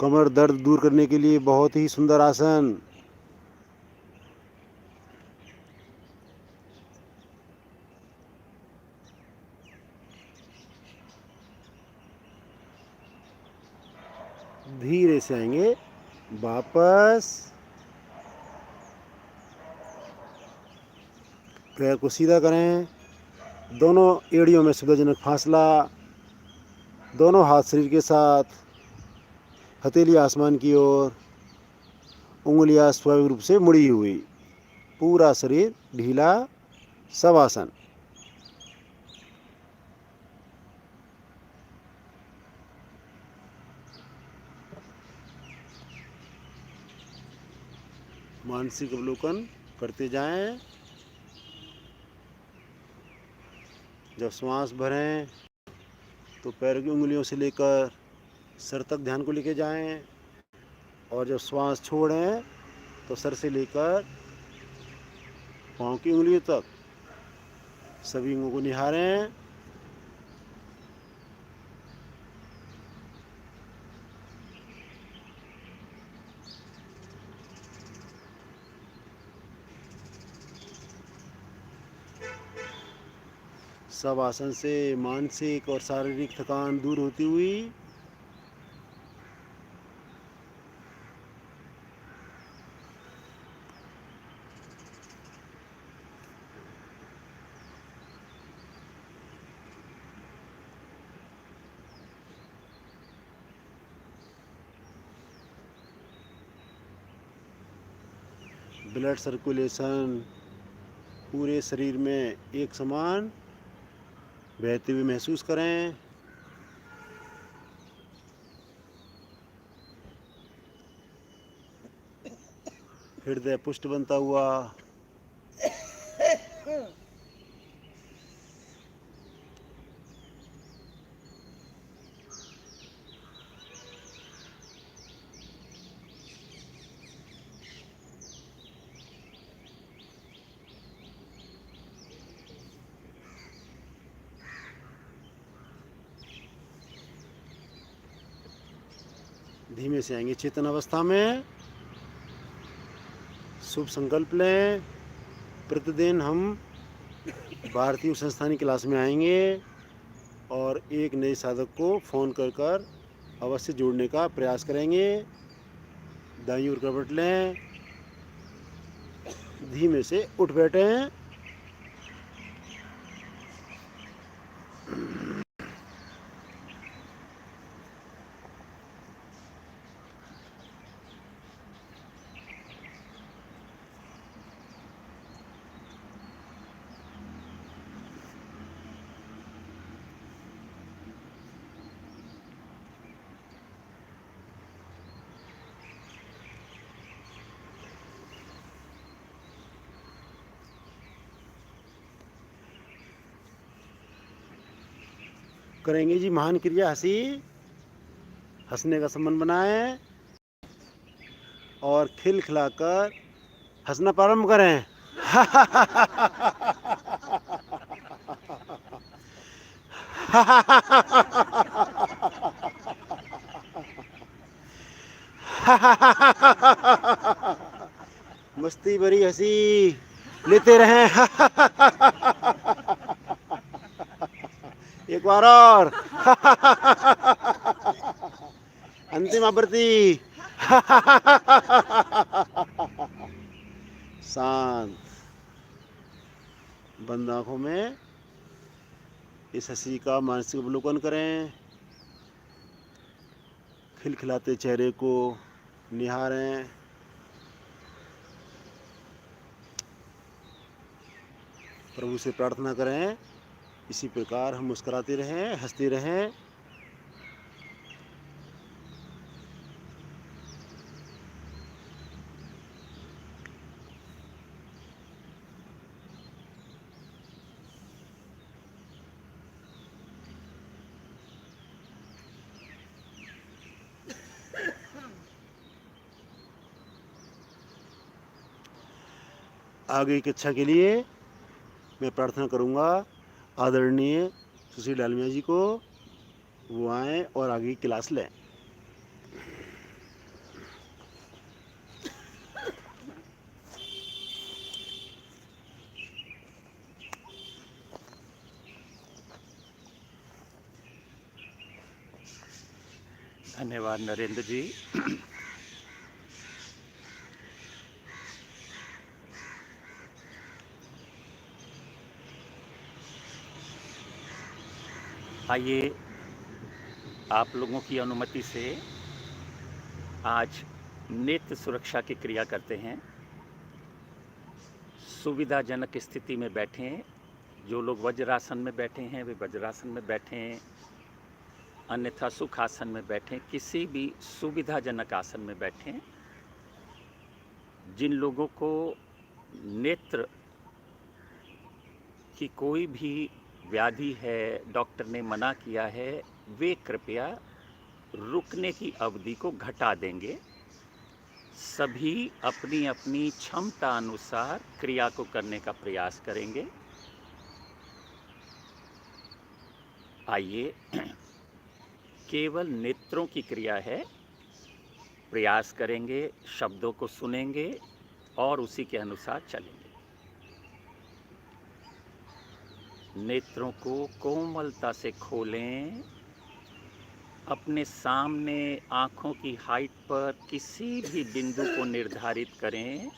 कमर दर्द दूर करने के लिए बहुत ही सुंदर आसन। धीरे से आएंगे वापस। पैर को सीधा करें, दोनों एड़ियों में सुविधाजनक फासला, दोनों हाथ शरीर के साथ, हथेली आसमान की ओर, उंगलियां स्वाभाविक रूप से मुड़ी हुई, पूरा शरीर ढीला, शवासन। मानसिक अवलोकन करते जाएं। जब श्वास भरें तो पैर की उंगलियों से लेकर सर तक ध्यान को लेके जाएं, और जब श्वास छोड़ें तो सर से लेकर पाँव की उंगलियों तक सभी अंगों को निहारें। सब आसन से मानसिक और शारीरिक थकान दूर होती हुई ब्लड सर्कुलेशन पूरे शरीर में एक समान बहते हुए महसूस करें। हृदय पुष्ट बनता हुआ, धीमे से आएंगे चेतन अवस्था में। शुभ संकल्प लें, प्रतिदिन हम भारतीय संस्थानी क्लास में आएंगे और एक नए साधक को फ़ोन कर अवश्य जोड़ने का प्रयास करेंगे। दाईं ओर करवट लें, धीमे से उठ बैठें। करेंगे जी महान क्रिया हंसने का संबंध बनाएं और खिलखिलाकर हंसना प्रारंभ करें। मस्ती भरी हंसी लेते रहें। एक बार और। अंतिम आवृत्ति। शांत बंद आंखों में इस हंसी का मानसिक अवलोकन करें। खिलखिलाते चेहरे को निहारें। प्रभु से प्रार्थना करें, इसी प्रकार हम मुस्कुराते रहें, हंसते रहें। आगे की इच्छा के लिए मैं प्रार्थना करूंगा आदरणीय सुश्री डालमिया जी को, वो आएँ और आगे की क्लास लें। धन्यवाद नरेंद्र जी। आइए आप लोगों की अनुमति से आज नेत्र सुरक्षा की क्रिया करते हैं। सुविधाजनक स्थिति में बैठें। जो लोग वज्रासन में बैठे हैं वे वज्रासन में बैठें, अन्यथा सुखासन में बैठें, किसी भी सुविधाजनक आसन में बैठें। जिन लोगों को नेत्र की कोई भी व्याधि है, डॉक्टर ने मना किया है, वे कृपया रुकने की अवधि को घटा देंगे। सभी अपनी अपनी क्षमता अनुसार क्रिया को करने का प्रयास करेंगे। आइए, केवल नेत्रों की क्रिया है। प्रयास करेंगे, शब्दों को सुनेंगे और उसी के अनुसार चलेंगे। नेत्रों को कोमलता से खोलें। अपने सामने आँखों की हाइट पर किसी भी बिंदु को निर्धारित करें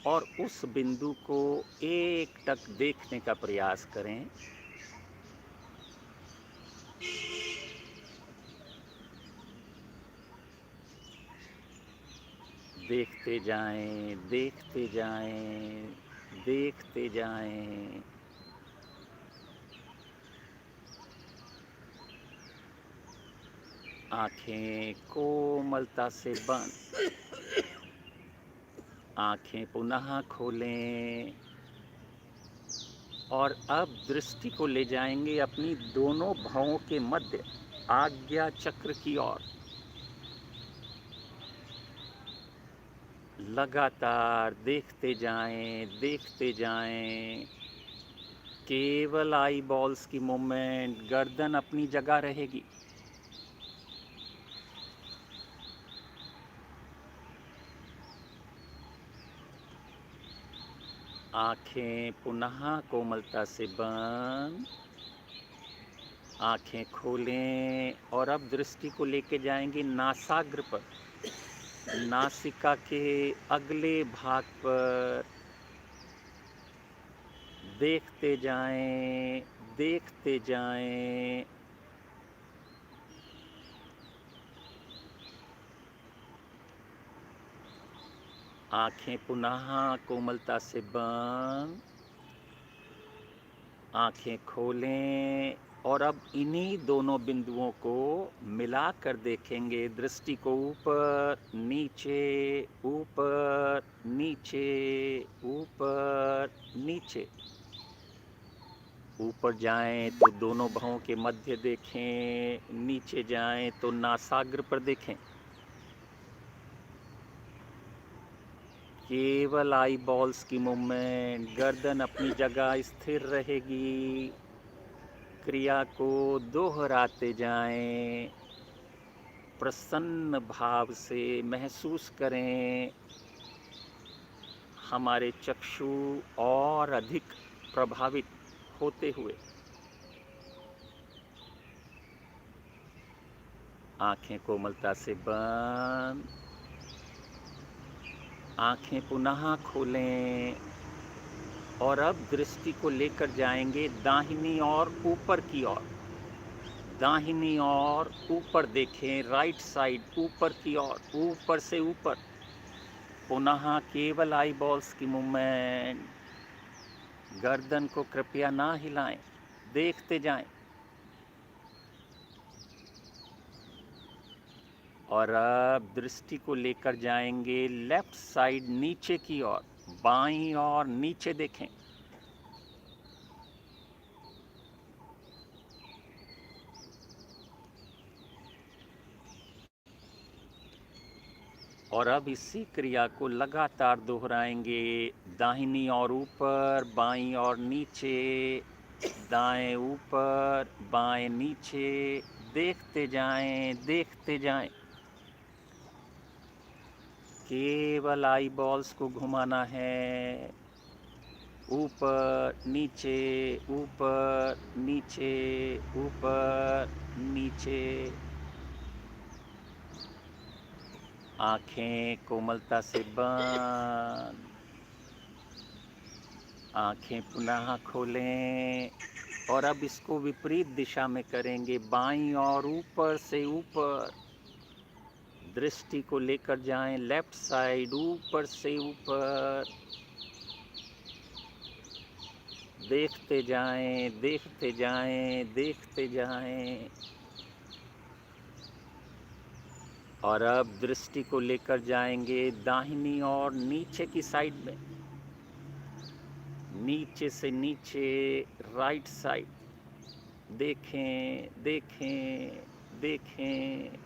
और उस बिंदु को एकटक देखने का प्रयास करें। देखते जाएं, देखते जाएं, देखते जाएं। आँखें कोमलता से बंद। आँखें पुनः खोलें और अब दृष्टि को ले जाएंगे अपनी दोनों भौं के मध्य आज्ञा चक्र की ओर। लगातार देखते जाएं, देखते जाएं। केवल आई बॉल्स की मूवमेंट, गर्दन अपनी जगह रहेगी। आँखें पुनः कोमलता से बंद। आँखें खोलें और अब दृष्टि को लेके जाएंगे नासाग्र पर, नासिका के अगले भाग पर। देखते जाएं, देखते जाएं। आँखें पुनः कोमलता से बंद। आँखें खोलें और अब इन्हीं दोनों बिंदुओं को मिलाकर देखेंगे। दृष्टि को ऊपर नीचे, ऊपर नीचे, ऊपर नीचे। ऊपर जाएं तो दोनों भौं के मध्य देखें, नीचे जाएं तो नासाग्र पर देखें। केवल आई बॉल्स की मूवमेंट, गर्दन अपनी जगह स्थिर रहेगी। क्रिया को दोहराते जाएं। प्रसन्न भाव से महसूस करें हमारे चक्षु और अधिक प्रभावित होते हुए। आँखें कोमलता से बंद। आँखें पुनः खोलें और अब दृष्टि को लेकर जाएंगे दाहिनी और ऊपर की ओर। दाहिनी ओर ऊपर देखें, राइट साइड ऊपर की ओर, ऊपर से ऊपर। पुनः केवल आई बॉल्स की मूवमेंट। गर्दन को कृपया ना हिलाएं, देखते जाएं। और अब दृष्टि को लेकर जाएंगे लेफ्ट साइड नीचे की ओर, बाईं ओर नीचे देखें। और अब इसी क्रिया को लगातार दोहराएंगे। दाहिनी ओर ऊपर, बाईं ओर नीचे, दाएं ऊपर, बाएं नीचे। देखते जाएं, देखते जाएं। केवल आई बॉल्स को घुमाना है। ऊपर नीचे, ऊपर नीचे, ऊपर नीचे। आँखें कोमलता से बंद। आँखें पुनः खोलें और अब इसको विपरीत दिशा में करेंगे। बाईं और ऊपर से ऊपर, दृष्टि को लेकर जाएं लेफ्ट साइड, ऊपर से ऊपर। देखते जाएं, देखते जाएं, देखते जाएं। और अब दृष्टि को लेकर जाएंगे दाहिनी और नीचे की साइड में, नीचे से नीचे राइट साइड। देखें, देखें, देखें।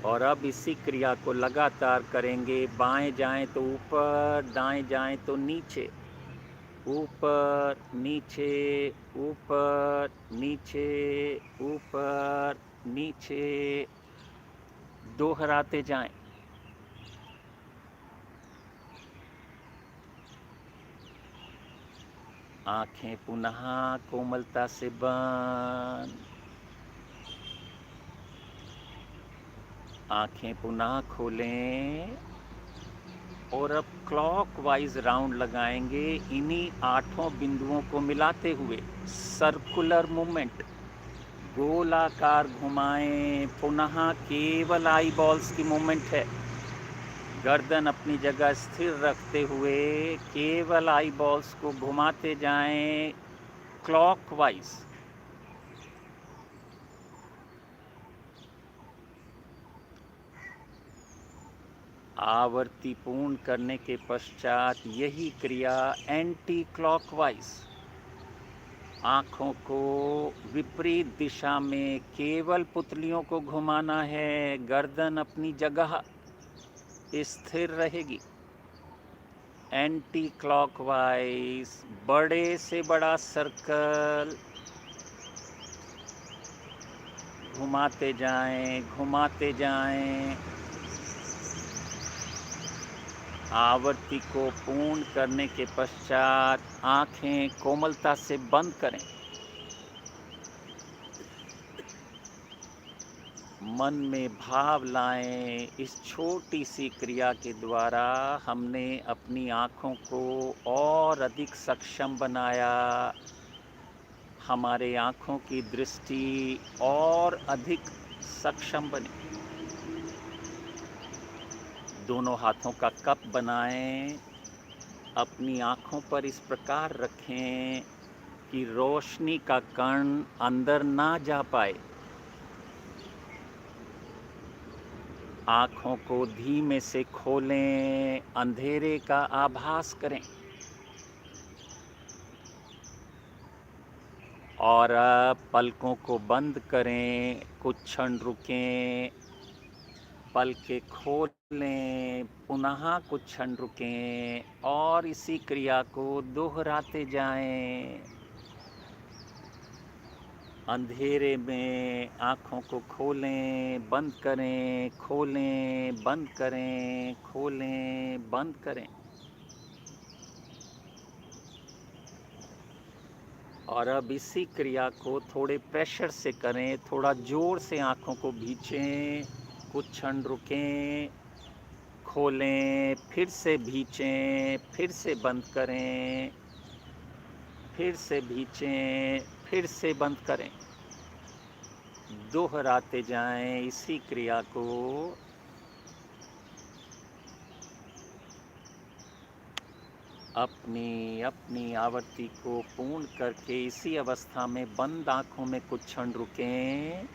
और अब इसी क्रिया को लगातार करेंगे। बाएं जाएं तो ऊपर, दाएं जाएं तो नीचे, ऊपर नीचे, ऊपर नीचे, ऊपर नीचे, दोहराते जाएं। आंखें पुनः कोमलता से बंद, आंखें पुनः खोलें। और अब क्लॉकवाइज राउंड लगाएंगे, इन्हीं 8 बिंदुओं को मिलाते हुए। सर्कुलर मूवमेंट, गोलाकार घुमाएं। पुनः केवल आई बॉल्स की मूवमेंट है। गर्दन अपनी जगह स्थिर रखते हुए केवल आई बॉल्स को घुमाते जाएं क्लॉकवाइज। आवर्ती पूर्ण करने के पश्चात यही क्रिया एंटी क्लॉकवाइज, आँखों को विपरीत दिशा में केवल पुतलियों को घुमाना है। गर्दन अपनी जगह स्थिर रहेगी। एंटी क्लॉकवाइज, बड़े से बड़ा सर्कल घुमाते जाएं, घुमाते जाएं। आवर्ती को पूर्ण करने के पश्चात आंखें कोमलता से बंद करें। मन में भाव लाएं। इस छोटी सी क्रिया के द्वारा हमने अपनी आँखों को और अधिक सक्षम बनाया। हमारे आँखों की दृष्टि और अधिक सक्षम बनी। दोनों हाथों का कप बनाएं, अपनी आँखों पर इस प्रकार रखें कि रोशनी का कण अंदर ना जा पाए। आँखों को धीमे से खोलें, अंधेरे का आभास करें। और अब पलकों को बंद करें, कुछ क्षण रुकें, पलकें खोलें, पुनः कुछ क्षण रुकें और इसी क्रिया को दोहराते जाएं। अंधेरे में आँखों को खोलें, बंद करें, खोलें, बंद करें, खोलें, बंद करें। और अब इसी क्रिया को थोड़े प्रेशर से करें, थोड़ा जोर से आँखों को भींचें, कुछ क्षण रुकें, खोलें, फिर से भींचें, फिर से बंद करें, फिर से भींचें, फिर से बंद करें। दोहराते जाएं इसी क्रिया को। अपनी अपनी आवर्ती को पूर्ण करके इसी अवस्था में बंद आँखों में कुछ क्षण रुकें।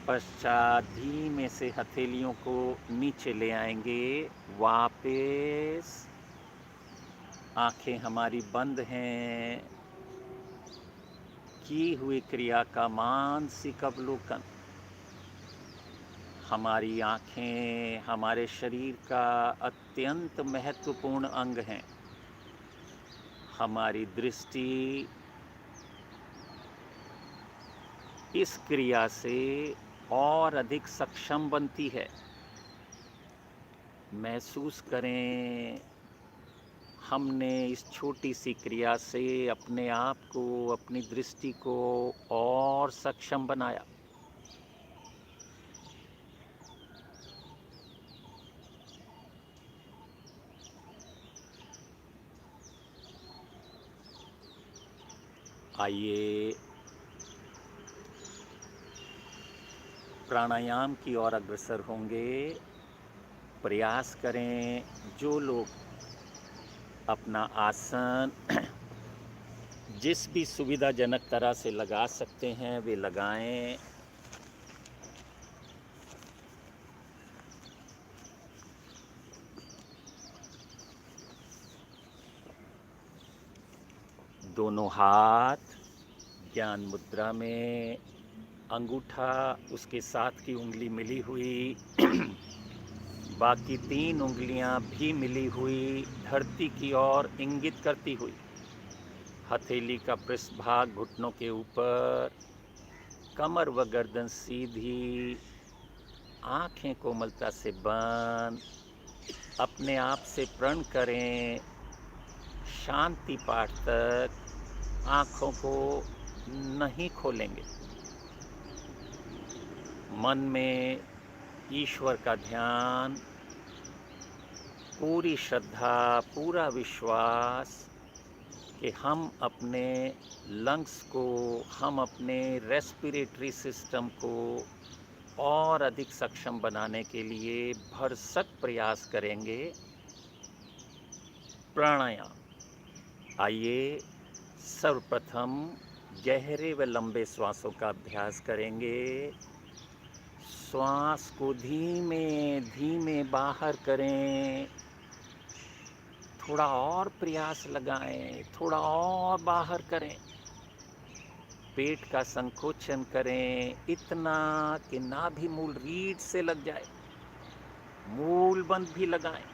पश्चात धीमे से हथेलियों को नीचे ले आएंगे। वापस आंखें हमारी बंद हैं। की हुई क्रिया का मानसिक अवलोकन। हमारी आंखें हमारे शरीर का अत्यंत महत्वपूर्ण अंग हैं। हमारी दृष्टि इस क्रिया से और अधिक सक्षम बनती है। महसूस करें, हमने इस छोटी सी क्रिया से अपने आप को, अपनी दृष्टि को और सक्षम बनाया। आइए प्राणायाम की ओर अग्रसर होंगे। प्रयास करें जो लोग अपना आसन जिस भी सुविधाजनक तरह से लगा सकते हैं वे लगाएं। दोनों हाथ ज्ञान मुद्रा में, अंगूठा उसके साथ की उंगली मिली हुई बाकी 3 उंगलियां भी मिली हुई धरती की ओर इंगित करती हुई। हथेली का पृष्ठभाग घुटनों के ऊपर, कमर व गर्दन सीधी, आंखें कोमलता से बंद। अपने आप से प्रण करें शांति पाठ तक आँखों को नहीं खोलेंगे। मन में ईश्वर का ध्यान, पूरी श्रद्धा, पूरा विश्वास कि हम अपने लंग्स को, हम अपने रेस्पिरेटरी सिस्टम को और अधिक सक्षम बनाने के लिए भरसक प्रयास करेंगे। प्राणायाम। आइए सर्वप्रथम गहरे व लंबे श्वासों का अभ्यास करेंगे। श्वास को धीमे धीमे बाहर करें। थोड़ा और प्रयास लगाएं, थोड़ा और बाहर करें। पेट का संकोचन करें इतना कि नाभि मूल रीढ़ से लग जाए। मूल बंद भी लगाएं।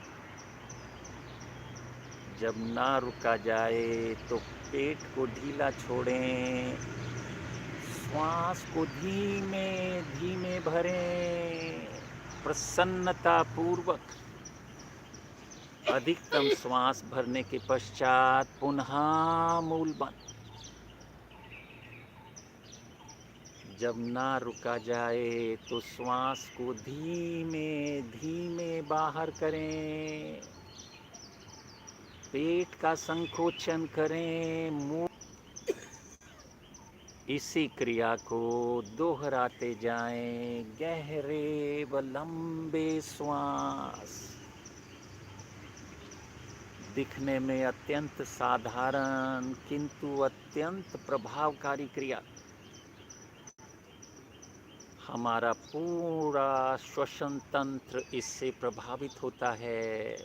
जब ना रुका जाए तो पेट को ढीला छोड़ें। श्वास को धीमे धीमे भरें प्रसन्नता पूर्वक। अधिकतम श्वास भरने के पश्चात पुनः मूल बंद। जब ना रुका जाए तो श्वास को धीमे धीमे बाहर करें। पेट का संकोचन करें। इसी क्रिया को दोहराते जाएं। गहरे व लंबे श्वास। दिखने में अत्यंत साधारण किंतु अत्यंत प्रभावकारी क्रिया। हमारा पूरा श्वसन तंत्र इससे प्रभावित होता है।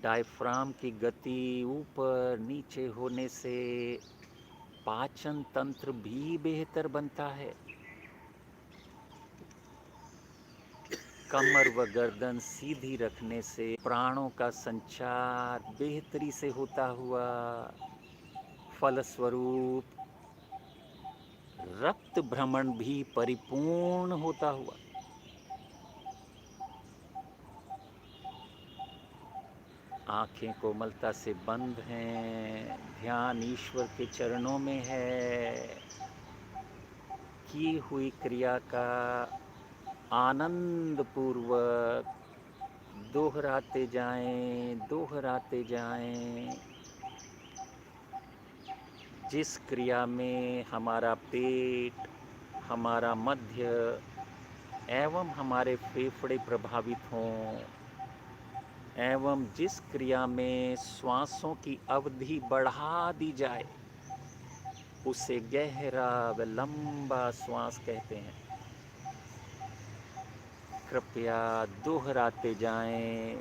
डायफ्राम की गति ऊपर नीचे होने से पाचन तंत्र भी बेहतर बनता है। कमर व गर्दन सीधी रखने से प्राणों का संचार बेहतरी से होता हुआ फलस्वरूप रक्त भ्रमण भी परिपूर्ण होता हुआ। आंखें कोमलता से बंद हैं। ध्यान ईश्वर के चरणों में है। की हुई क्रिया का आनंद पूर्वक दोहराते जाएं, दोहराते जाएं। जिस क्रिया में हमारा पेट, हमारा मध्य एवं हमारे फेफड़े प्रभावित हों, एवं जिस क्रिया में श्वासों की अवधि बढ़ा दी जाए उसे गहरा व लंबा श्वास कहते हैं। कृपया दोहराते जाएं।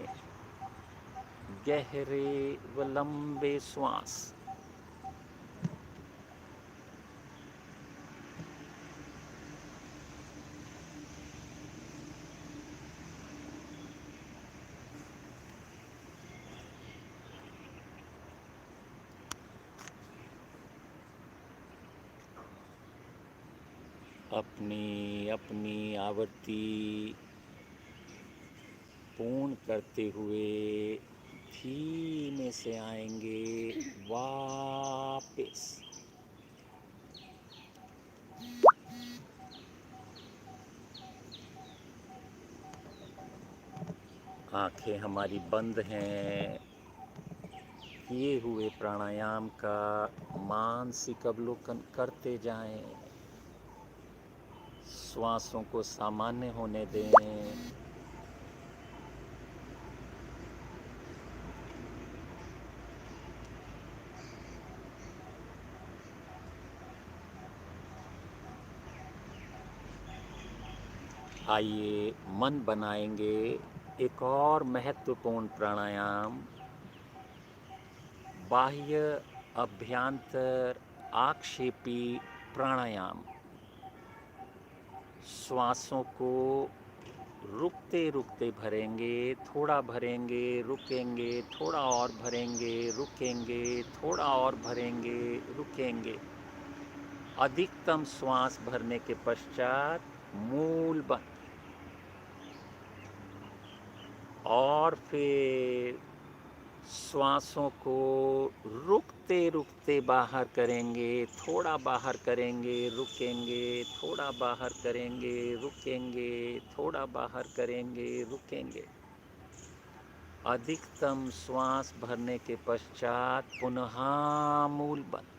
गहरे व लंबे श्वास। अपनी अपनी आवृत्ति पूर्ण करते हुए धीमे से आएंगे वापस। आंखें हमारी बंद हैं। किए हुए प्राणायाम का मानसिक अवलोकन करते जाएं। श्वासों को सामान्य होने दें। आइए मन बनाएंगे एक और महत्वपूर्ण प्राणायाम, बाह्य अभ्यांतर आक्षेपी प्राणायाम। श्वासों को रुकते रुकते भरेंगे, थोड़ा भरेंगे, रुकेंगे, थोड़ा और भरेंगे, रुकेंगे, थोड़ा और भरेंगे, रुकेंगे। अधिकतम श्वास भरने के पश्चात मूल बंद, और फिर श्वासों को रुकते रुकते बाहर करेंगे, थोड़ा बाहर करेंगे, रुकेंगे, थोड़ा बाहर करेंगे, रुकेंगे, थोड़ा बाहर करेंगे, रुकेंगे। अधिकतम श्वास भरने के पश्चात पुनः मूल बंद।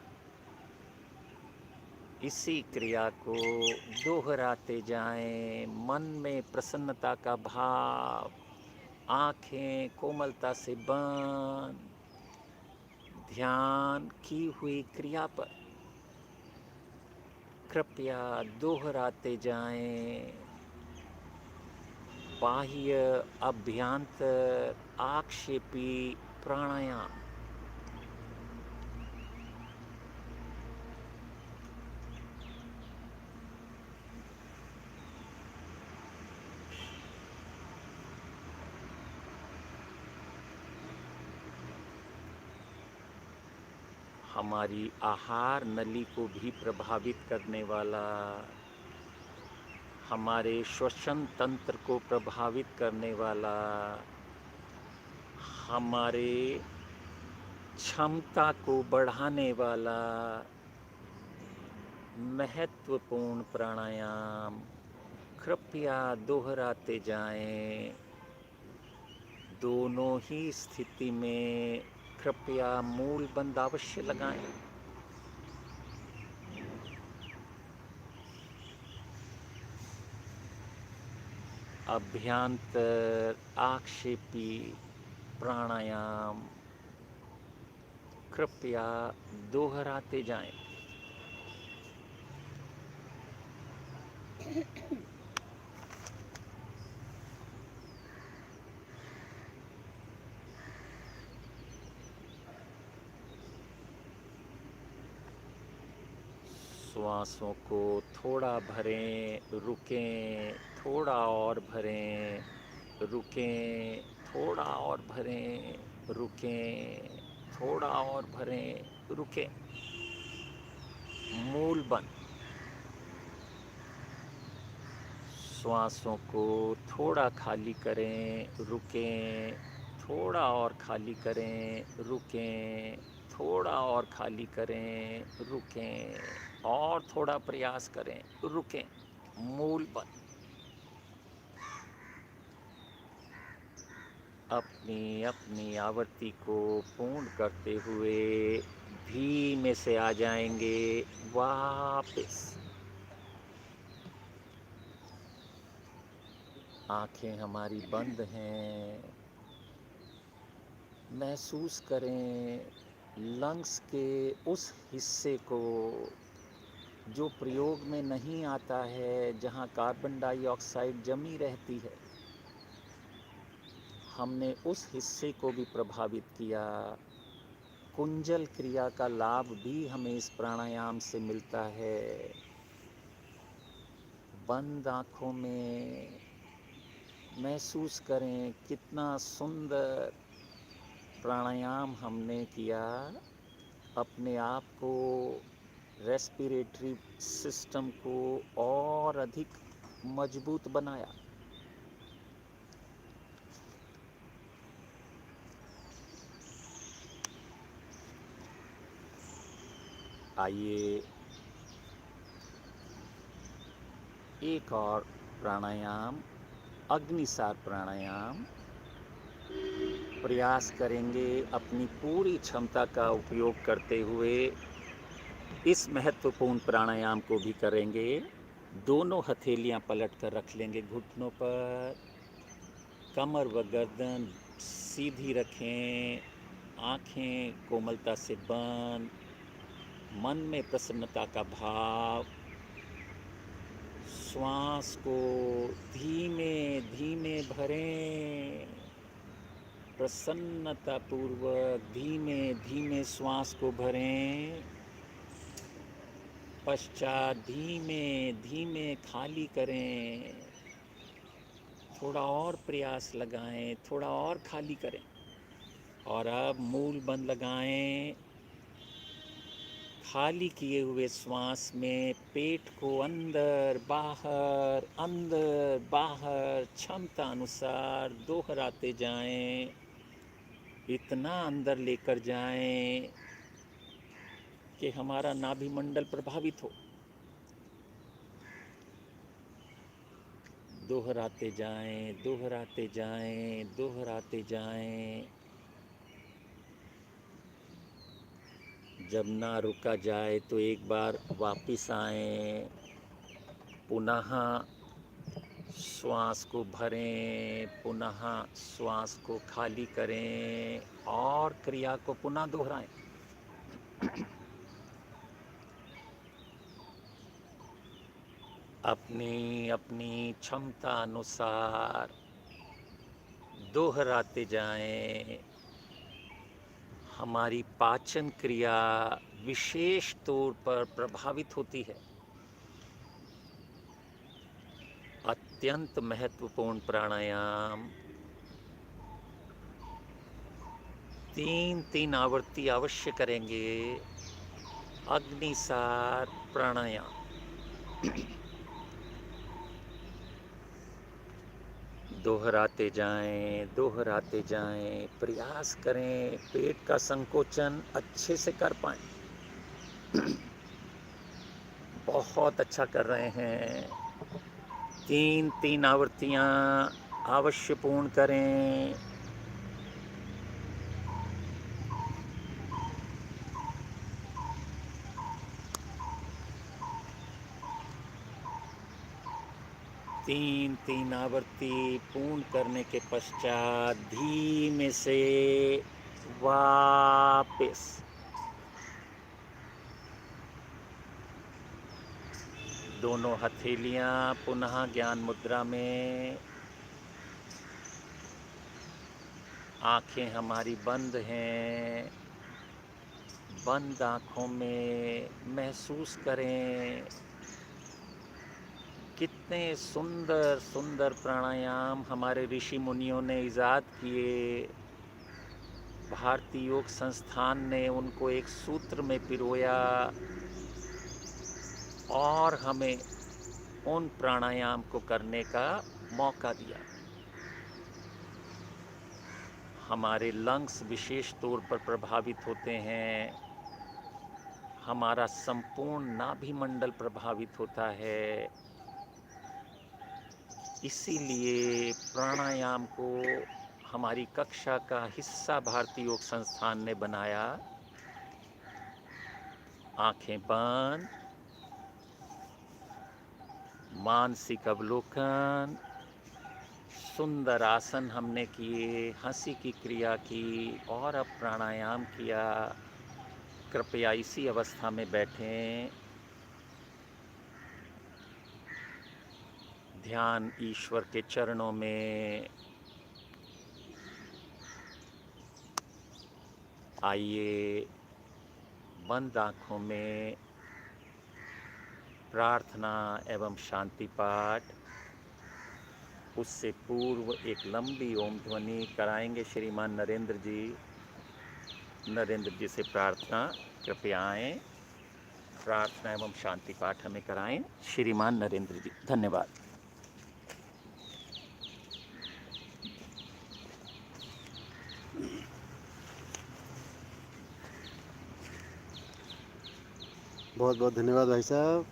इसी क्रिया को दोहराते जाएं, मन में प्रसन्नता का भाव, आँखें कोमलता से बंद, ध्यान की हुई क्रिया पर कृपया दोहराते जाएं। बाह्य अभ्यांतर आक्षेपी प्राणायाम। हमारी आहार नली को भी प्रभावित करने वाला, हमारे श्वसन तंत्र को प्रभावित करने वाला, हमारे क्षमता को बढ़ाने वाला महत्वपूर्ण प्राणायाम कृपया दोहराते जाएं। दोनों ही स्थिति में कृपया मूल बंद अवश्य लगाएं। अभ्यांतर आक्षेपी प्राणायाम कृपया दोहराते जाएं। श्वासों को थोड़ा भरें, रुकें, थोड़ा और भरें, रुकें, थोड़ा और भरें, रुकें, थोड़ा और भरें, रुकें। मूल बंद। श्वासों को थोड़ा खाली करें, रुकें, थोड़ा और खाली करें, रुकें, थोड़ा और खाली करें, रुकें, और थोड़ा प्रयास करें, रुकें। मूल बंद। अपनी अपनी आवृत्ति को पूर्ण करते हुए धीमे से आ जाएंगे वापस। आंखें हमारी बंद हैं। महसूस करें लंग्स के उस हिस्से को जो प्रयोग में नहीं आता है, जहां कार्बन डाइऑक्साइड जमी रहती है। हमने उस हिस्से को भी प्रभावित किया। कुंजल क्रिया का लाभ भी हमें इस प्राणायाम से मिलता है। बंद आँखों में महसूस करें कितना सुंदर प्राणायाम हमने किया। अपने आप को, रेस्पिरेटरी सिस्टम को और अधिक मजबूत बनाया। आइए एक और प्राणायाम, अग्निसार प्राणायाम प्रयास करेंगे। अपनी पूरी क्षमता का उपयोग करते हुए इस महत्वपूर्ण प्राणायाम को भी करेंगे। दोनों हथेलियां पलट कर रख लेंगे घुटनों पर। कमर व गर्दन सीधी रखें, आंखें कोमलता से बंद, मन में प्रसन्नता का भाव। श्वास को धीमे धीमे भरें, प्रसन्नता पूर्वक धीमे धीमे श्वास को भरें। पश्चात धीमे धीमे खाली करें। थोड़ा और प्रयास लगाएं, थोड़ा और खाली करें। और अब मूल बंद लगाएं। खाली किए हुए श्वास में पेट को अंदर बाहर क्षमता अनुसार दोहराते जाएं। इतना अंदर लेकर जाएं कि हमारा नाभि मंडल प्रभावित हो। दोहराते जाएं, दोहराते जाएं, दोहराते जाएं। जब ना रुका जाए तो एक बार वापिस आएं, पुनः श्वास को भरें, पुनः श्वास को खाली करें और क्रिया को पुनः दोहराएं। अपनी अपनी क्षमता अनुसार दोहराते जाएं। हमारी पाचन क्रिया विशेष तौर पर प्रभावित होती है। अत्यंत महत्वपूर्ण प्राणायाम 3 आवृत्ति अवश्य करेंगे। अग्निसार प्राणायाम। दोहराते जाएं, दोहराते जाएं। प्रयास करें पेट का संकोचन अच्छे से कर पाएं। बहुत अच्छा कर रहे हैं। 3 आवृत्तियां अवश्य पूर्ण करें। तीन आवृत्ति पूर्ण करने के पश्चात धीमे से वापस दोनों हथेलियां पुनः ज्ञान मुद्रा में। आंखें हमारी बंद हैं। बंद आँखों में महसूस करें कितने सुंदर सुंदर प्राणायाम हमारे ऋषि मुनियों ने इजाद किए। भारतीय योग संस्थान ने उनको एक सूत्र में पिरोया और हमें उन प्राणायाम को करने का मौका दिया। हमारे लंग्स विशेष तौर पर प्रभावित होते हैं। हमारा संपूर्ण नाभि मंडल प्रभावित होता है। इसीलिए प्राणायाम को हमारी कक्षा का हिस्सा भारतीय योग संस्थान ने बनाया। आंखें बंद, मानसिक अवलोकन, सुंदर आसन हमने किए, हंसी की क्रिया की और अब प्राणायाम किया। कृपया इसी अवस्था में बैठें। ध्यान ईश्वर के चरणों में। आइए बंद आँखों में प्रार्थना एवं शांति पाठ। उससे पूर्व एक लंबी ओम ध्वनि कराएंगे श्रीमान नरेंद्र जी। नरेंद्र जी से प्रार्थना, कृपया आएँ, प्रार्थना एवं शांति पाठ हमें कराएं। श्रीमान नरेंद्र जी, धन्यवाद। बहुत बहुत धन्यवाद भाई साहब।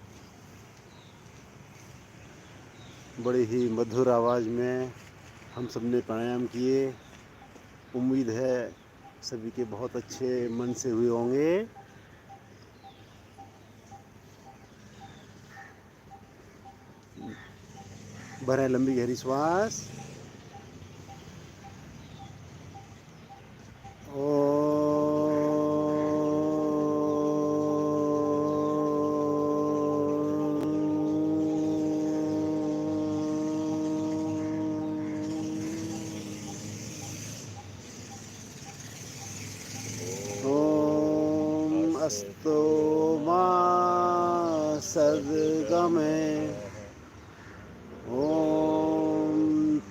बड़ी ही मधुर आवाज़ में हम सब ने प्राणायाम किए। उम्मीद है सभी के बहुत अच्छे मन से हुए होंगे। भरें लंबी गहरी श्वास। ओम अस्तु मा सद्गमे। ओम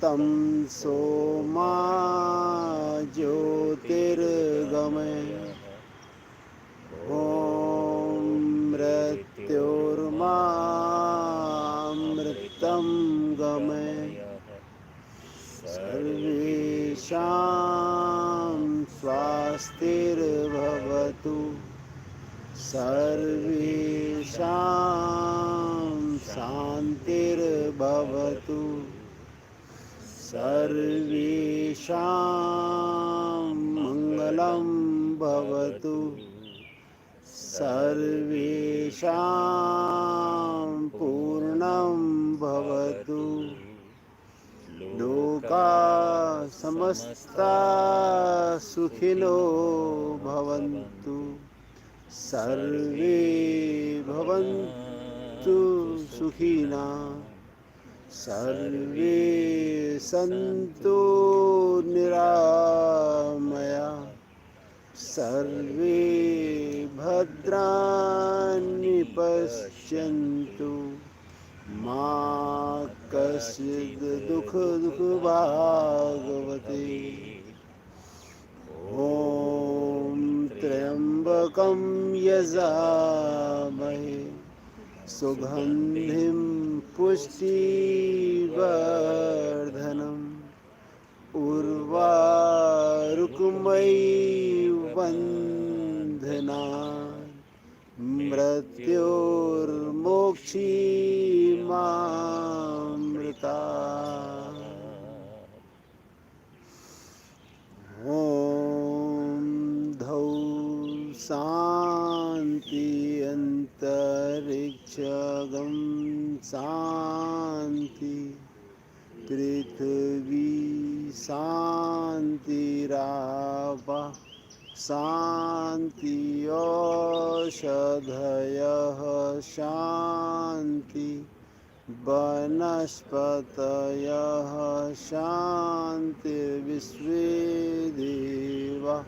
तम सोमा ज्योतिर्गमे। ओम मृत्युर्मामृतं गमे। सर्वेषां स्वास्तिर्भवतु। सर्वेषां शान्तिर्भवतु। सर्वेषां मङ्गलं भवतु। सर्वेषां पूर्णं भवतु। लोका समस्ता सुखिनो भवन्तु। सर्वे भवन्तु सुखिना। सर्वे सन्तु निरामया। सर्वे भद्राणि पश्यन्तु। मा कश्चित् दुःखभाग्भवते। ॐ त्र्यम्बकं यजामहे सुगन्धिं पुष्टिवर्धनम्। उर्वारुकमैवन्धनान् मृत्योर्मोक्षीमामृता। ॐ धौ शान्ति अन्तरिक्षगं शान्ति। पृथ्वी शान्तिरापः शान्ति। औषधयः शान्ति। वनस्पतयः शान्ति। विश्वे देवाः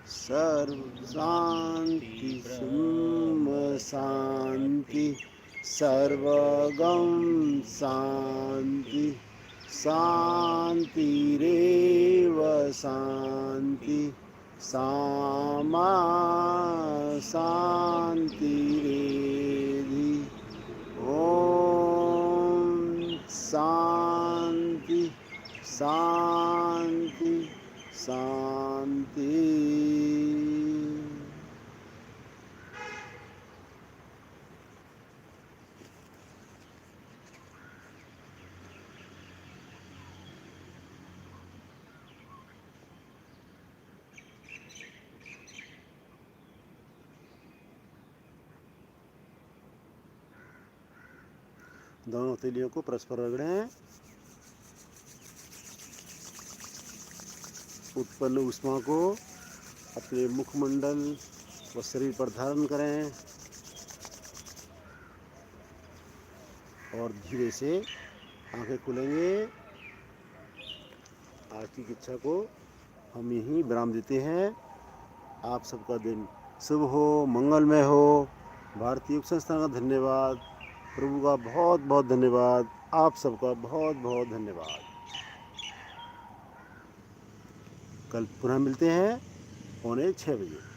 सर्वशान्ति शान्ति। सर्वगं शान्ति। शान्तिरेव शान्ति। सामा शान्तिरेधि। ॐ शान्ति शान्ति शान्ति। दोनों हथेलियों को परस्पर रगड़ें। उत्पन्न ऊष्मा को अपने मुखमंडल व शरीर पर धारण करें और धीरे से आंखें खुलेंगे। आज की इच्छा को हम यहीं विराम देते हैं। आप सबका दिन शुभ हो, मंगलमय हो। भारतीय योग संस्थान का धन्यवाद। प्रभु का बहुत बहुत धन्यवाद। आप सबका बहुत बहुत धन्यवाद। कल पुनः मिलते हैं 6:45 बजे।